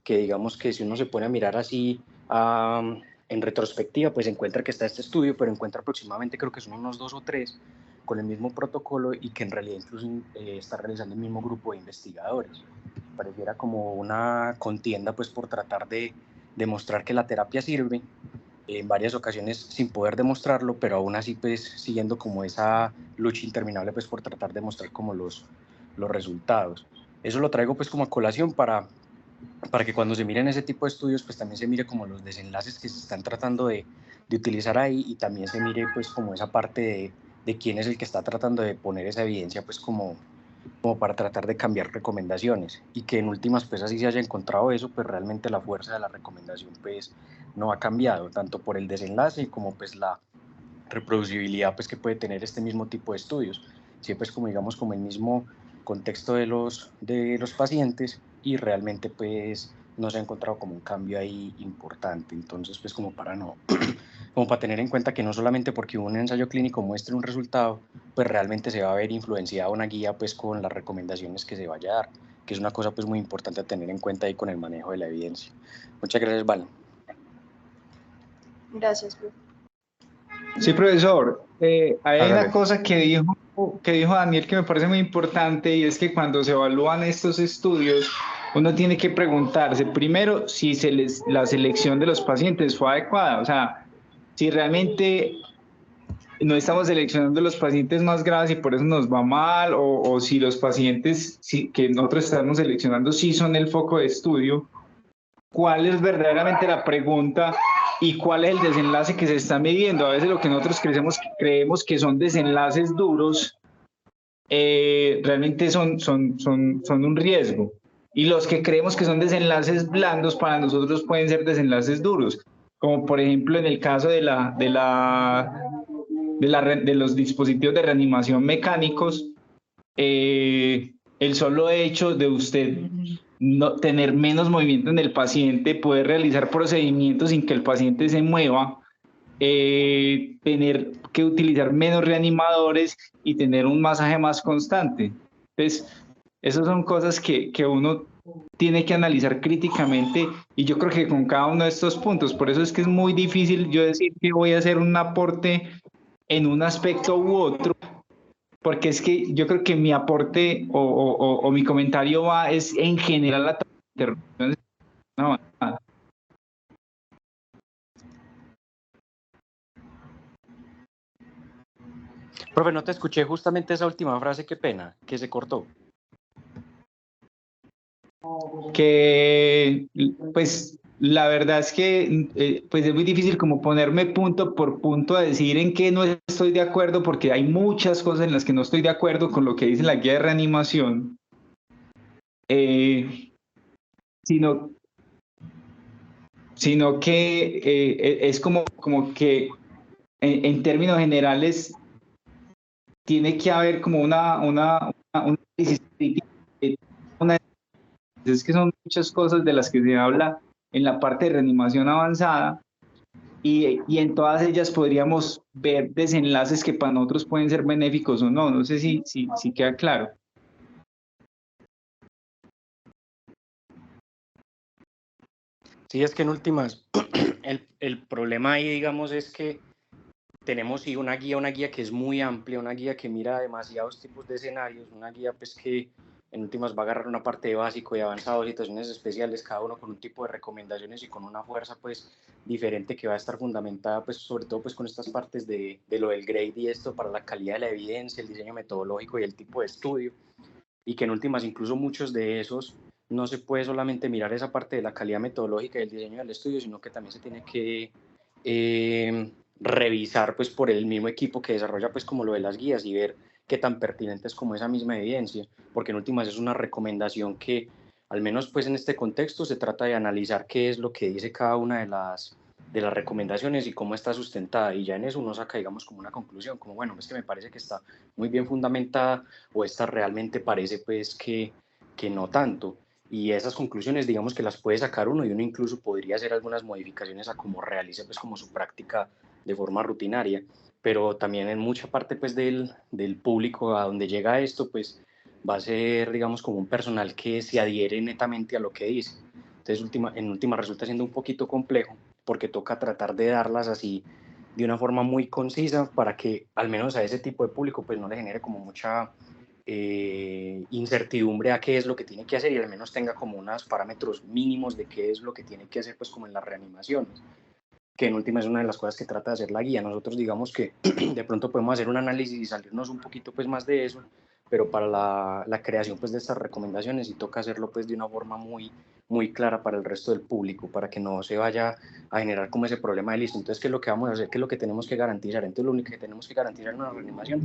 que digamos que si uno se pone a mirar así en retrospectiva, pues encuentra que está este estudio, pero encuentra aproximadamente, creo que son unos 2 o 3 con el mismo protocolo, y que en realidad incluso está realizando el mismo grupo de investigadores. Pareciera como una contienda pues por tratar de demostrar que la terapia sirve, en varias ocasiones sin poder demostrarlo, pero aún así pues siguiendo como esa lucha interminable pues por tratar de mostrar como los resultados. Eso lo traigo pues como a colación para que cuando se miren ese tipo de estudios pues también se mire como los desenlaces que se están tratando de utilizar ahí, y también se mire pues como esa parte de quién es el que está tratando de poner esa evidencia pues como para tratar de cambiar recomendaciones, y que en últimas pues así se haya encontrado eso, pues realmente la fuerza de la recomendación pues no ha cambiado, tanto por el desenlace como pues la reproducibilidad pues que puede tener este mismo tipo de estudios, siempre es como digamos como el mismo contexto de los pacientes, y realmente pues no se ha encontrado como un cambio ahí importante. Entonces pues como para no como para tener en cuenta que no solamente porque un ensayo clínico muestre un resultado pues realmente se va a ver influenciada una guía pues con las recomendaciones que se vaya a dar, que es una cosa pues muy importante a tener en cuenta ahí con el manejo de la evidencia. Muchas gracias, Val. Gracias, profe. Sí, profesor. Hay Hágale. una cosa que dijo Daniel que me parece muy importante, y es que cuando se evalúan estos estudios, uno tiene que preguntarse primero si la selección de los pacientes fue adecuada. O sea, si realmente no estamos seleccionando los pacientes más graves y por eso nos va mal, o si los pacientes que nosotros estamos seleccionando sí son el foco de estudio. ¿Cuál es verdaderamente la pregunta y cuál es el desenlace que se está midiendo? A veces lo que nosotros creemos que son desenlaces duros, realmente son un riesgo. Y los que creemos que son desenlaces blandos, para nosotros pueden ser desenlaces duros. Como por ejemplo en el caso de los dispositivos de reanimación mecánicos, el solo hecho de usted no tener menos movimiento en el paciente, poder realizar procedimientos sin que el paciente se mueva, tener que utilizar menos reanimadores y tener un masaje más constante. Entonces, esas son cosas que uno tiene que analizar críticamente, y yo creo que con cada uno de estos puntos, por eso es que es muy difícil yo decir que voy a hacer un aporte en un aspecto u otro, porque es que yo creo que mi aporte o mi comentario es en general la interrupción. No, nada. Profe, no te escuché justamente esa última frase, qué pena, que se cortó. Que pues la verdad es que pues es muy difícil como ponerme punto por punto a decir en qué no estoy de acuerdo, porque hay muchas cosas en las que no estoy de acuerdo con lo que dice la guía de reanimación, sino que es como que en términos generales tiene que haber como una análisis crítico. Es que son muchas cosas de las que se habla en la parte de reanimación avanzada, y en todas ellas podríamos ver desenlaces que para nosotros pueden ser benéficos o no. No sé si queda claro. Sí, es que en últimas, el problema ahí, digamos, es que tenemos sí una guía que es muy amplia, una guía que mira demasiados tipos de escenarios, una guía pues que en últimas va a agarrar una parte de básico y avanzado, situaciones especiales, cada uno con un tipo de recomendaciones y con una fuerza pues diferente, que va a estar fundamentada pues sobre todo pues con estas partes de lo del grade y esto para la calidad de la evidencia, el diseño metodológico y el tipo de estudio, y que en últimas incluso muchos de esos no se puede solamente mirar esa parte de la calidad metodológica y el diseño del estudio, sino que también se tiene que revisar pues por el mismo equipo que desarrolla pues como lo de las guías, y ver qué tan pertinente es como esa misma evidencia, porque en últimas es una recomendación que al menos pues en este contexto se trata de analizar qué es lo que dice cada una de las recomendaciones y cómo está sustentada, y ya en eso uno saca digamos como una conclusión, como bueno, es que me parece que está muy bien fundamentada, o esta realmente parece pues que no tanto. Y esas conclusiones digamos que las puede sacar uno, y uno incluso podría hacer algunas modificaciones a cómo realice pues como su práctica de forma rutinaria, pero también en mucha parte pues del público a donde llega esto pues va a ser digamos como un personal que se adhiere netamente a lo que dice. Entonces en última resulta siendo un poquito complejo, porque toca tratar de darlas así de una forma muy concisa para que al menos a ese tipo de público pues no le genere como mucha incertidumbre a qué es lo que tiene que hacer, y al menos tenga como unos parámetros mínimos de qué es lo que tiene que hacer pues como en las reanimaciones, que en última es una de las cosas que trata de hacer la guía. Nosotros digamos que de pronto podemos hacer un análisis y salirnos un poquito pues más de eso, pero para la creación pues de estas recomendaciones sí toca hacerlo pues de una forma muy clara para el resto del público, para que no se vaya a generar como ese problema de listo. Entonces, ¿qué es lo que vamos a hacer? ¿Qué es lo que tenemos que garantizar? Entonces, lo único que tenemos que garantizar en una reanimación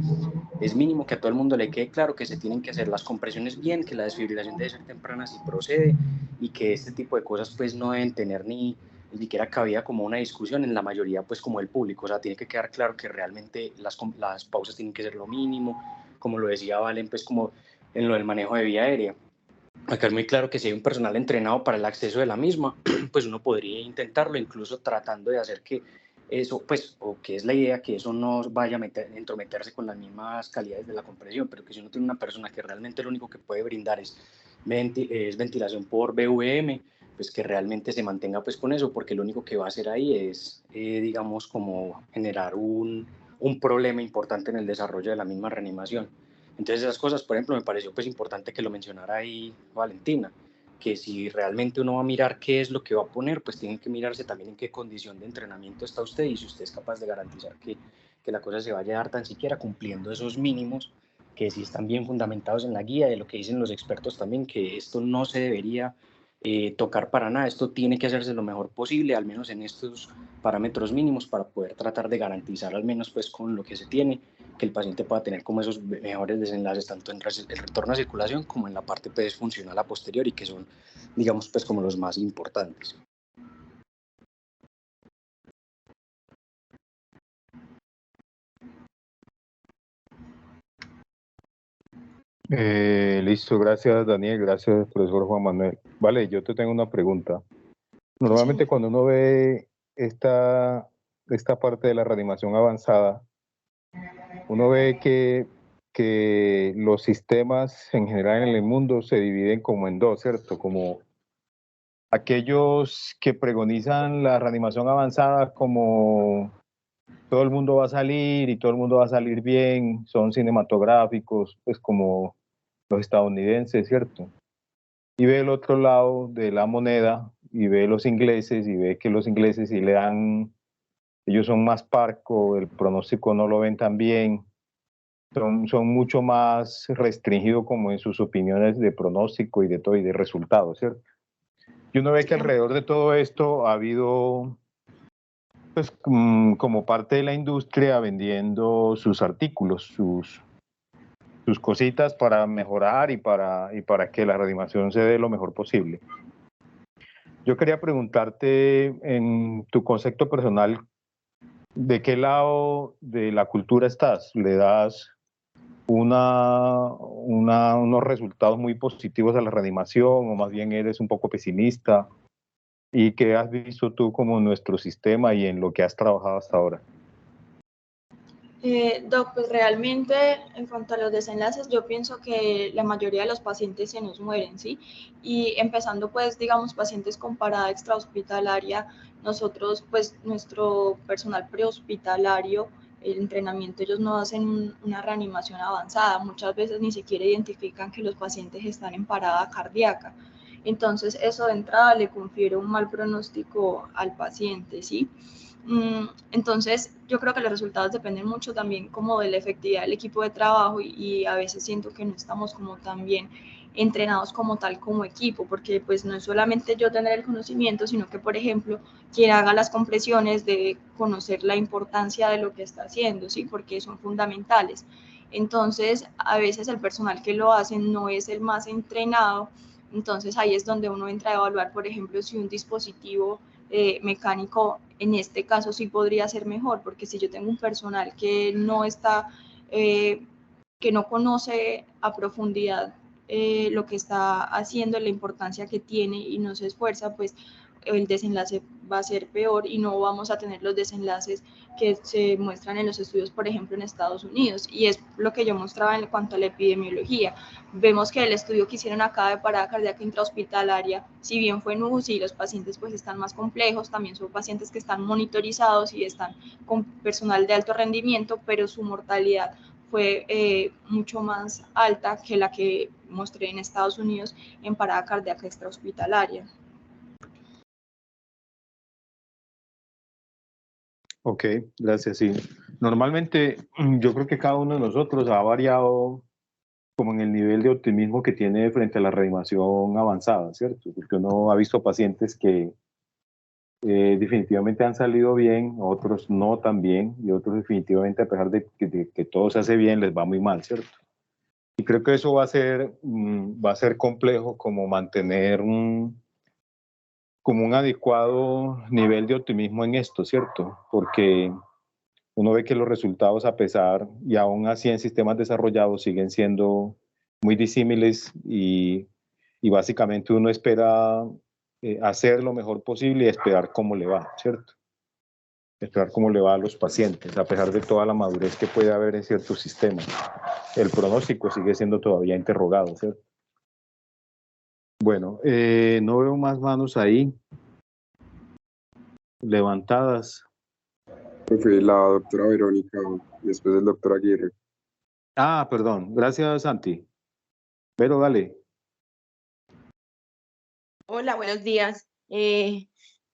es mínimo que a todo el mundo le quede claro que se tienen que hacer las compresiones bien, que la desfibrilación debe ser temprana si procede, y que este tipo de cosas pues no deben tener ni siquiera cabida como una discusión en la mayoría pues como el público. O sea, tiene que quedar claro que realmente las pausas tienen que ser lo mínimo, como lo decía Valen pues como en lo del manejo de vía aérea. Acá es muy claro que si hay un personal entrenado para el acceso de la misma, pues uno podría intentarlo, incluso tratando de hacer que eso, pues, o que es la idea, que eso no vaya a entrometerse con las mismas calidades de la compresión, pero que si uno tiene una persona que realmente lo único que puede brindar es ventilación por BVM, pues que realmente se mantenga pues con eso, porque lo único que va a hacer ahí es, digamos, como generar un problema importante en el desarrollo de la misma reanimación. Entonces esas cosas, por ejemplo, me pareció pues importante que lo mencionara ahí Valentina, que si realmente uno va a mirar qué es lo que va a poner, pues tiene que mirarse también en qué condición de entrenamiento está usted y si usted es capaz de garantizar que la cosa se vaya a dar tan siquiera cumpliendo esos mínimos que sí están bien fundamentados en la guía, de lo que dicen los expertos también, que esto no se debería tocar para nada, esto tiene que hacerse lo mejor posible, al menos en estos parámetros mínimos, para poder tratar de garantizar, al menos pues con lo que se tiene, que el paciente pueda tener como esos mejores desenlaces, tanto en el retorno a circulación como en la parte pues funcional a posteriori, que son, digamos, pues como los más importantes. Listo, gracias Daniel, gracias profesor Juan Manuel. Vale, yo te tengo una pregunta. Normalmente cuando uno ve esta parte de la reanimación avanzada, uno ve que los sistemas en general en el mundo se dividen como en dos, ¿cierto? Como aquellos que pregonizan la reanimación avanzada como todo el mundo va a salir y todo el mundo va a salir bien, son cinematográficos, pues como los estadounidenses, ¿cierto? Y ve el otro lado de la moneda y ve los ingleses y ve que los ingleses sí le dan, ellos son más parco, el pronóstico no lo ven tan bien, son mucho más restringidos como en sus opiniones de pronóstico y de todo y de resultados, ¿cierto? Y uno ve que alrededor de todo esto ha habido, pues, como parte de la industria vendiendo sus artículos, sus cositas para mejorar y para que la reanimación se dé lo mejor posible. Yo quería preguntarte, en tu concepto personal, ¿de qué lado de la cultura estás? ¿Le das unos resultados muy positivos a la reanimación o más bien eres un poco pesimista? ¿Y qué has visto tú como nuestro sistema y en lo que has trabajado hasta ahora? Doc, pues realmente en cuanto a los desenlaces, yo pienso que la mayoría de los pacientes se nos mueren, ¿sí? Y empezando pues, digamos, pacientes con parada extrahospitalaria, nosotros pues nuestro personal prehospitalario, el entrenamiento, ellos no hacen una reanimación avanzada, muchas veces ni siquiera identifican que los pacientes están en parada cardíaca. Entonces eso de entrada le confiere un mal pronóstico al paciente, ¿sí? Entonces, yo creo que los resultados dependen mucho también como de la efectividad del equipo de trabajo y a veces siento que no estamos como tan bien entrenados como tal como equipo, porque pues no es solamente yo tener el conocimiento, sino que, por ejemplo, quien haga las compresiones debe conocer la importancia de lo que está haciendo, ¿sí? Porque son fundamentales. Entonces, a veces el personal que lo hace no es el más entrenado, entonces ahí es donde uno entra a evaluar, por ejemplo, si un dispositivo mecánico en este caso sí podría ser mejor, porque si yo tengo un personal que no está, que no conoce a profundidad lo que está haciendo, la importancia que tiene y no se esfuerza, pues el desenlace va a ser peor y no vamos a tener los desenlaces que se muestran en los estudios, por ejemplo, en Estados Unidos. Y es lo que yo mostraba en cuanto a la epidemiología. Vemos que el estudio que hicieron acá de parada cardíaca intrahospitalaria, si bien fue en UCI, los pacientes pues están más complejos, también son pacientes que están monitorizados y están con personal de alto rendimiento, pero su mortalidad fue mucho más alta que la que mostré en Estados Unidos en parada cardíaca extrahospitalaria. Ok, gracias, sí. Normalmente yo creo que cada uno de nosotros ha variado como en el nivel de optimismo que tiene frente a la reanimación avanzada, ¿cierto? Porque uno ha visto pacientes que definitivamente han salido bien, otros no tan bien, y otros definitivamente a pesar de que todo se hace bien, les va muy mal, ¿cierto? Y creo que eso va a ser complejo como mantener como un adecuado nivel de optimismo en esto, ¿cierto? Porque uno ve que los resultados, a pesar y aún así en sistemas desarrollados, siguen siendo muy disímiles y básicamente uno espera hacer lo mejor posible y esperar cómo le va, ¿cierto? Esperar cómo le va a los pacientes, a pesar de toda la madurez que puede haber en ciertos sistemas. El pronóstico sigue siendo todavía interrogado, ¿cierto? Bueno, no veo más manos ahí levantadas. Profe, la doctora Verónica, después el doctor Aguirre. Ah, perdón. Gracias, Santi. Pero dale. Hola, buenos días.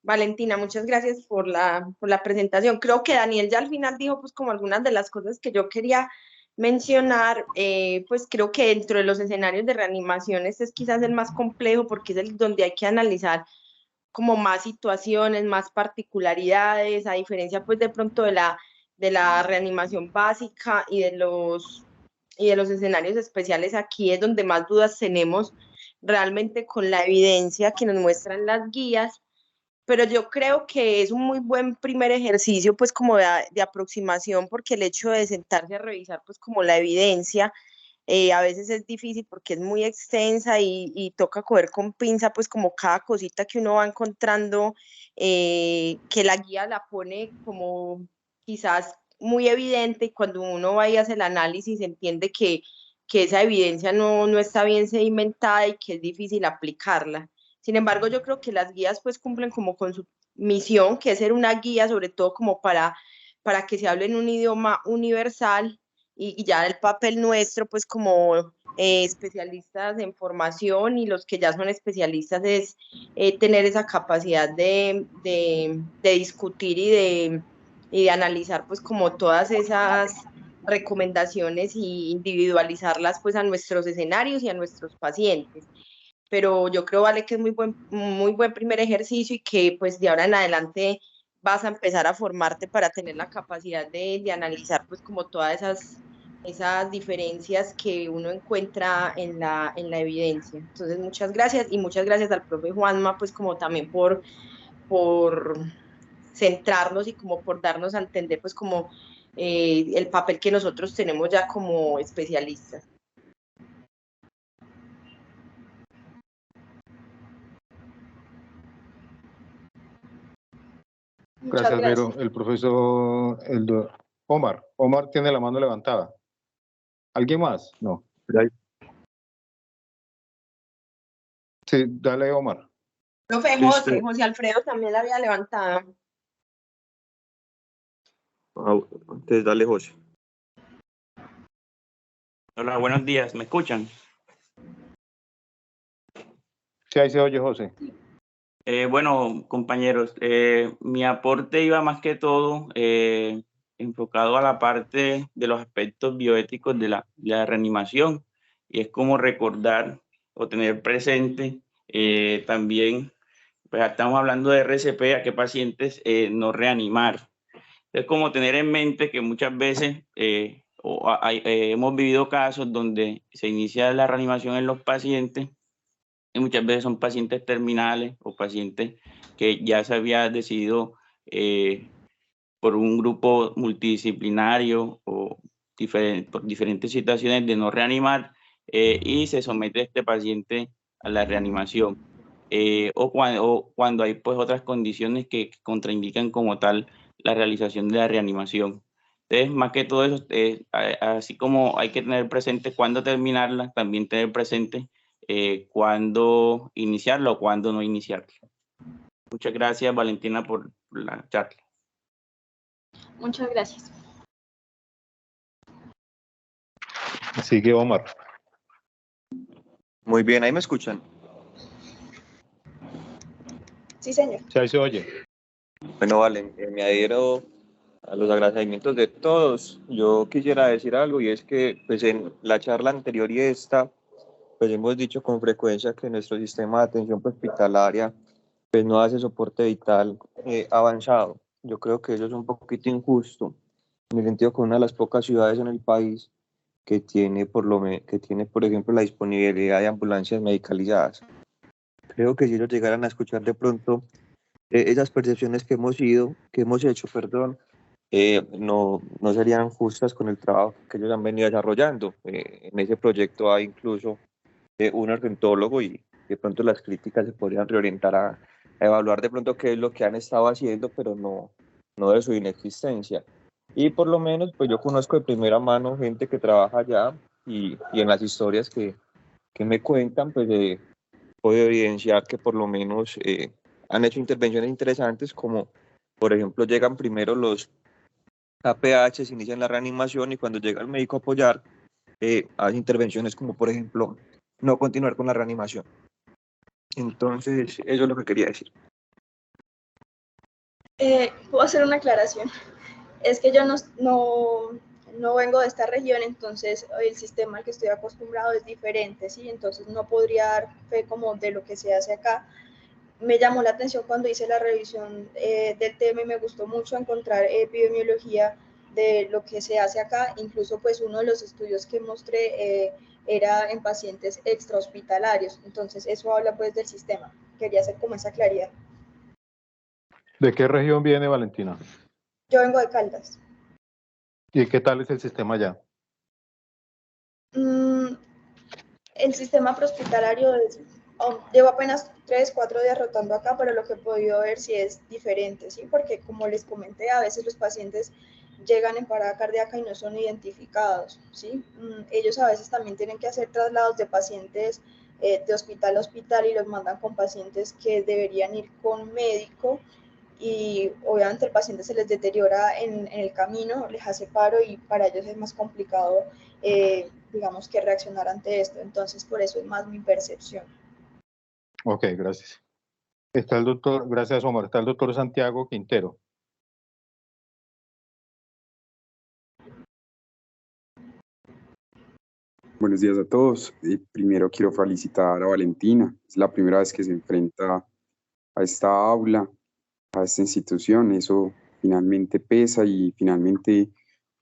Valentina, muchas gracias por la presentación. Creo que Daniel ya al final dijo pues como algunas de las cosas que yo quería mencionar. Pues creo que dentro de los escenarios de reanimación este es quizás el más complejo porque es el donde hay que analizar como más situaciones, más particularidades, a diferencia pues de pronto de la reanimación básica y de los escenarios especiales. Aquí es donde más dudas tenemos realmente con la evidencia que nos muestran las guías, pero yo creo que es un muy buen primer ejercicio pues como de aproximación, porque el hecho de sentarse a revisar pues como la evidencia a veces es difícil porque es muy extensa y toca coger con pinza pues como cada cosita que uno va encontrando, que la guía la pone como quizás muy evidente, y cuando uno va y hace el análisis entiende que esa evidencia no está bien sedimentada y que es difícil aplicarla. Sin embargo, yo creo que las guías pues cumplen como con su misión, que es ser una guía sobre todo como para que se hable en un idioma universal, y ya el papel nuestro pues como especialistas en formación y los que ya son especialistas es tener esa capacidad de discutir y de analizar pues como todas esas recomendaciones y individualizarlas pues a nuestros escenarios y a nuestros pacientes. Pero yo creo, Vale, que es muy buen primer ejercicio y que pues de ahora en adelante vas a empezar a formarte para tener la capacidad de analizar pues como todas esas diferencias que uno encuentra en la evidencia. Entonces, muchas gracias, y muchas gracias al profe Juanma pues como también por centrarnos y como por darnos a entender pues como el papel que nosotros tenemos ya como especialistas. Muchas Gracias, gracias. Vero. El profesor Omar. Omar tiene la mano levantada. ¿Alguien más? No. Sí, dale, Omar. Profe Listo. José Alfredo también la había levantado. Entonces, dale, José. Hola, buenos días, ¿me escuchan? Sí, ahí se oye, José. Bueno, compañeros, mi aporte iba más que todo enfocado a la parte de los aspectos bioéticos de la reanimación, y es como recordar o tener presente también, pues estamos hablando de RCP, a qué pacientes no reanimar. Es como tener en mente que muchas veces hemos vivido casos donde se inicia la reanimación en los pacientes, y muchas veces son pacientes terminales o pacientes que ya se había decidido por un grupo multidisciplinario o por diferentes situaciones de no reanimar, y se somete a este paciente a la reanimación. O cuando hay pues otras condiciones que contraindican como tal la realización de la reanimación. Entonces, más que todo eso, así como hay que tener presente cuándo terminarla, también tener presente cuándo iniciarla o cuándo no iniciarla. Muchas gracias, Valentina, por la charla. Muchas gracias. Sigue Omar. Muy bien, ahí me escuchan. Sí, señor. Sí, ahí se oye. Bueno, vale, me adhiero a los agradecimientos de todos. Yo quisiera decir algo, y es que pues en la charla anterior y esta, pues hemos dicho con frecuencia que nuestro sistema de atención hospitalaria pues no hace soporte vital avanzado. Yo creo que eso es un poquito injusto, en el sentido que una de las pocas ciudades en el país que tiene por ejemplo, la disponibilidad de ambulancias medicalizadas. Creo que si ellos llegaran a escuchar de pronto esas percepciones que hemos hecho, no serían justas con el trabajo que ellos han venido desarrollando. En ese proyecto hay incluso un argentólogo, y de pronto las críticas se podrían reorientar a evaluar de pronto qué es lo que han estado haciendo, pero no de su inexistencia. Y por lo menos, pues yo conozco de primera mano gente que trabaja allá, y en las historias que me cuentan, pues podido evidenciar que por lo menos han hecho intervenciones interesantes, como por ejemplo llegan primero los APH, se inician la reanimación y cuando llega el médico a apoyar, hace intervenciones como por ejemplo no continuar con la reanimación. Entonces, eso es lo que quería decir. Puedo hacer una aclaración. Es que yo no vengo de esta región, entonces el sistema al que estoy acostumbrado es diferente, ¿sí? Entonces no podría dar fe como de lo que se hace acá. Me llamó la atención cuando hice la revisión del tema y me gustó mucho encontrar epidemiología de lo que se hace acá. Incluso pues uno de los estudios que mostré era en pacientes extrahospitalarios. Entonces eso habla pues del sistema. Quería hacer como esa claridad. ¿De qué región viene Valentina? Yo vengo de Caldas. ¿Y qué tal es el sistema allá? El sistema prehospitalario llevo apenas 3-4 días rotando acá, pero lo que he podido ver sí es diferente, ¿sí? Porque como les comenté, a veces los pacientes llegan en parada cardíaca y no son identificados, ¿sí? Ellos a veces también tienen que hacer traslados de pacientes de hospital a hospital y los mandan con pacientes que deberían ir con médico y obviamente el paciente se les deteriora en el camino, les hace paro y para ellos es más complicado, digamos, que reaccionar ante esto. Entonces, por eso es más mi percepción. Ok, gracias. Está el doctor, gracias Omar, está el doctor Santiago Quintero. Buenos días a todos. Primero quiero felicitar a Valentina. Es la primera vez que se enfrenta a esta aula, a esta institución. Eso finalmente pesa y finalmente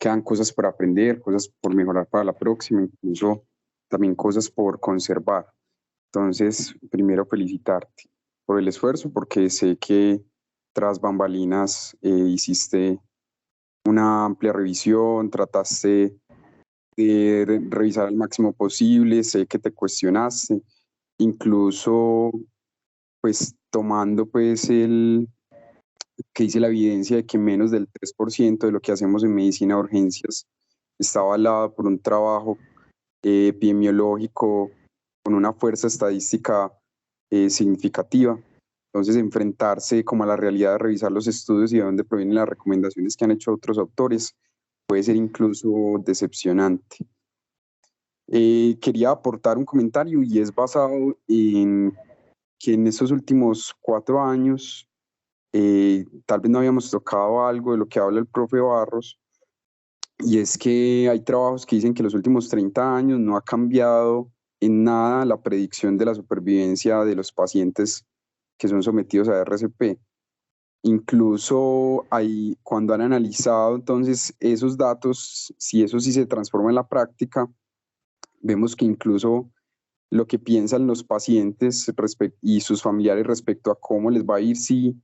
quedan cosas por aprender, cosas por mejorar para la próxima, incluso también cosas por conservar. Entonces, primero felicitarte por el esfuerzo, porque sé que tras bambalinas hiciste una amplia revisión, trataste de revisar al máximo posible, sé que te cuestionaste, incluso pues tomando pues el que dice la evidencia de que menos del 3% de lo que hacemos en medicina de urgencias está avalado por un trabajo epidemiológico con una fuerza estadística significativa. Entonces, enfrentarse como a la realidad de revisar los estudios y de dónde provienen las recomendaciones que han hecho otros autores puede ser incluso decepcionante. Quería aportar un comentario y es basado en que en estos últimos 4 años tal vez no habíamos tocado algo de lo que habla el profe Barros, y es que hay trabajos que dicen que en los últimos 30 años no ha cambiado en nada la predicción de la supervivencia de los pacientes que son sometidos a RCP. Incluso cuando han analizado entonces esos datos, si eso sí se transforma en la práctica, vemos que incluso lo que piensan los pacientes y sus familiares respecto a cómo les va a ir si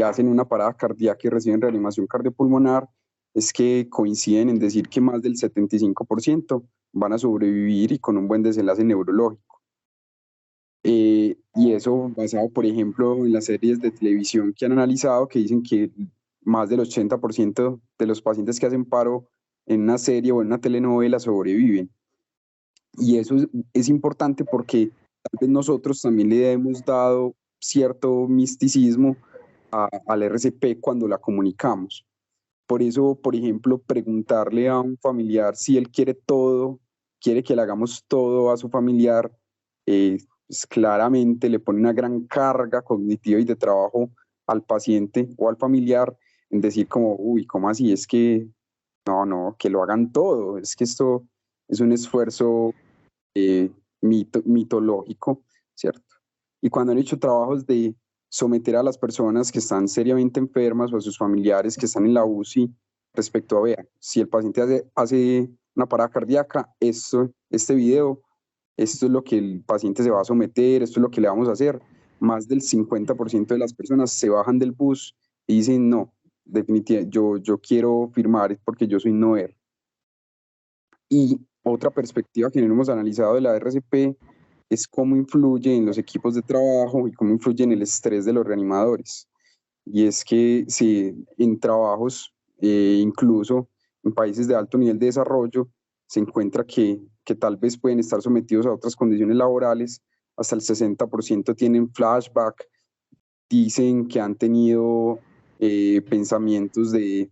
hacen una parada cardíaca y reciben reanimación cardiopulmonar, es que coinciden en decir que más del 75% van a sobrevivir y con un buen desenlace neurológico. Y eso basado, por ejemplo, en las series de televisión que han analizado, que dicen que más del 80% de los pacientes que hacen paro en una serie o en una telenovela sobreviven. Y eso es importante porque tal vez nosotros también le hemos dado cierto misticismo al RCP cuando la comunicamos. Por eso, por ejemplo, preguntarle a un familiar si él quiere que le hagamos todo a su familiar, pues claramente le pone una gran carga cognitiva y de trabajo al paciente o al familiar en decir como, uy, ¿cómo así? Es que no, que lo hagan todo. Es que esto es un esfuerzo mitológico, ¿cierto? Y cuando han hecho trabajos de someter a las personas que están seriamente enfermas o a sus familiares que están en la UCI respecto a, vean, si el paciente hace una parada cardíaca, este video, esto es lo que el paciente se va a someter, esto es lo que le vamos a hacer, más del 50% de las personas se bajan del bus y dicen, no, definitivamente, yo quiero firmar porque yo soy NOER. Y otra perspectiva que no hemos analizado de la RCP es cómo influye en los equipos de trabajo y cómo influye en el estrés de los reanimadores. Y es que si en trabajos, incluso en países de alto nivel de desarrollo, se encuentra que tal vez pueden estar sometidos a otras condiciones laborales hasta el 60% tienen flashback, dicen que han tenido pensamientos de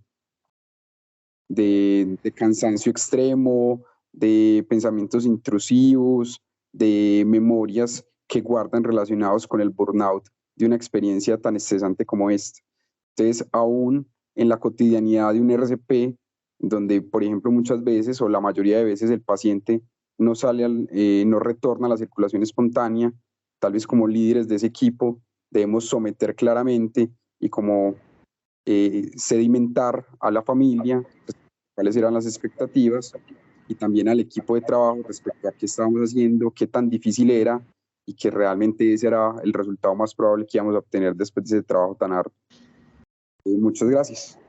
cansancio extremo, de pensamientos intrusivos, de memorias que guardan relacionados con el burnout de una experiencia tan estresante como esta. Entonces, aún en la cotidianidad de un RCP, donde, por ejemplo, muchas veces o la mayoría de veces el paciente no no retorna a la circulación espontánea, tal vez como líderes de ese equipo debemos someter claramente y como sedimentar a la familia cuáles eran las expectativas y también al equipo de trabajo respecto a qué estábamos haciendo, qué tan difícil era y que realmente ese era el resultado más probable que íbamos a obtener después de ese trabajo tan arduo. Muchas gracias.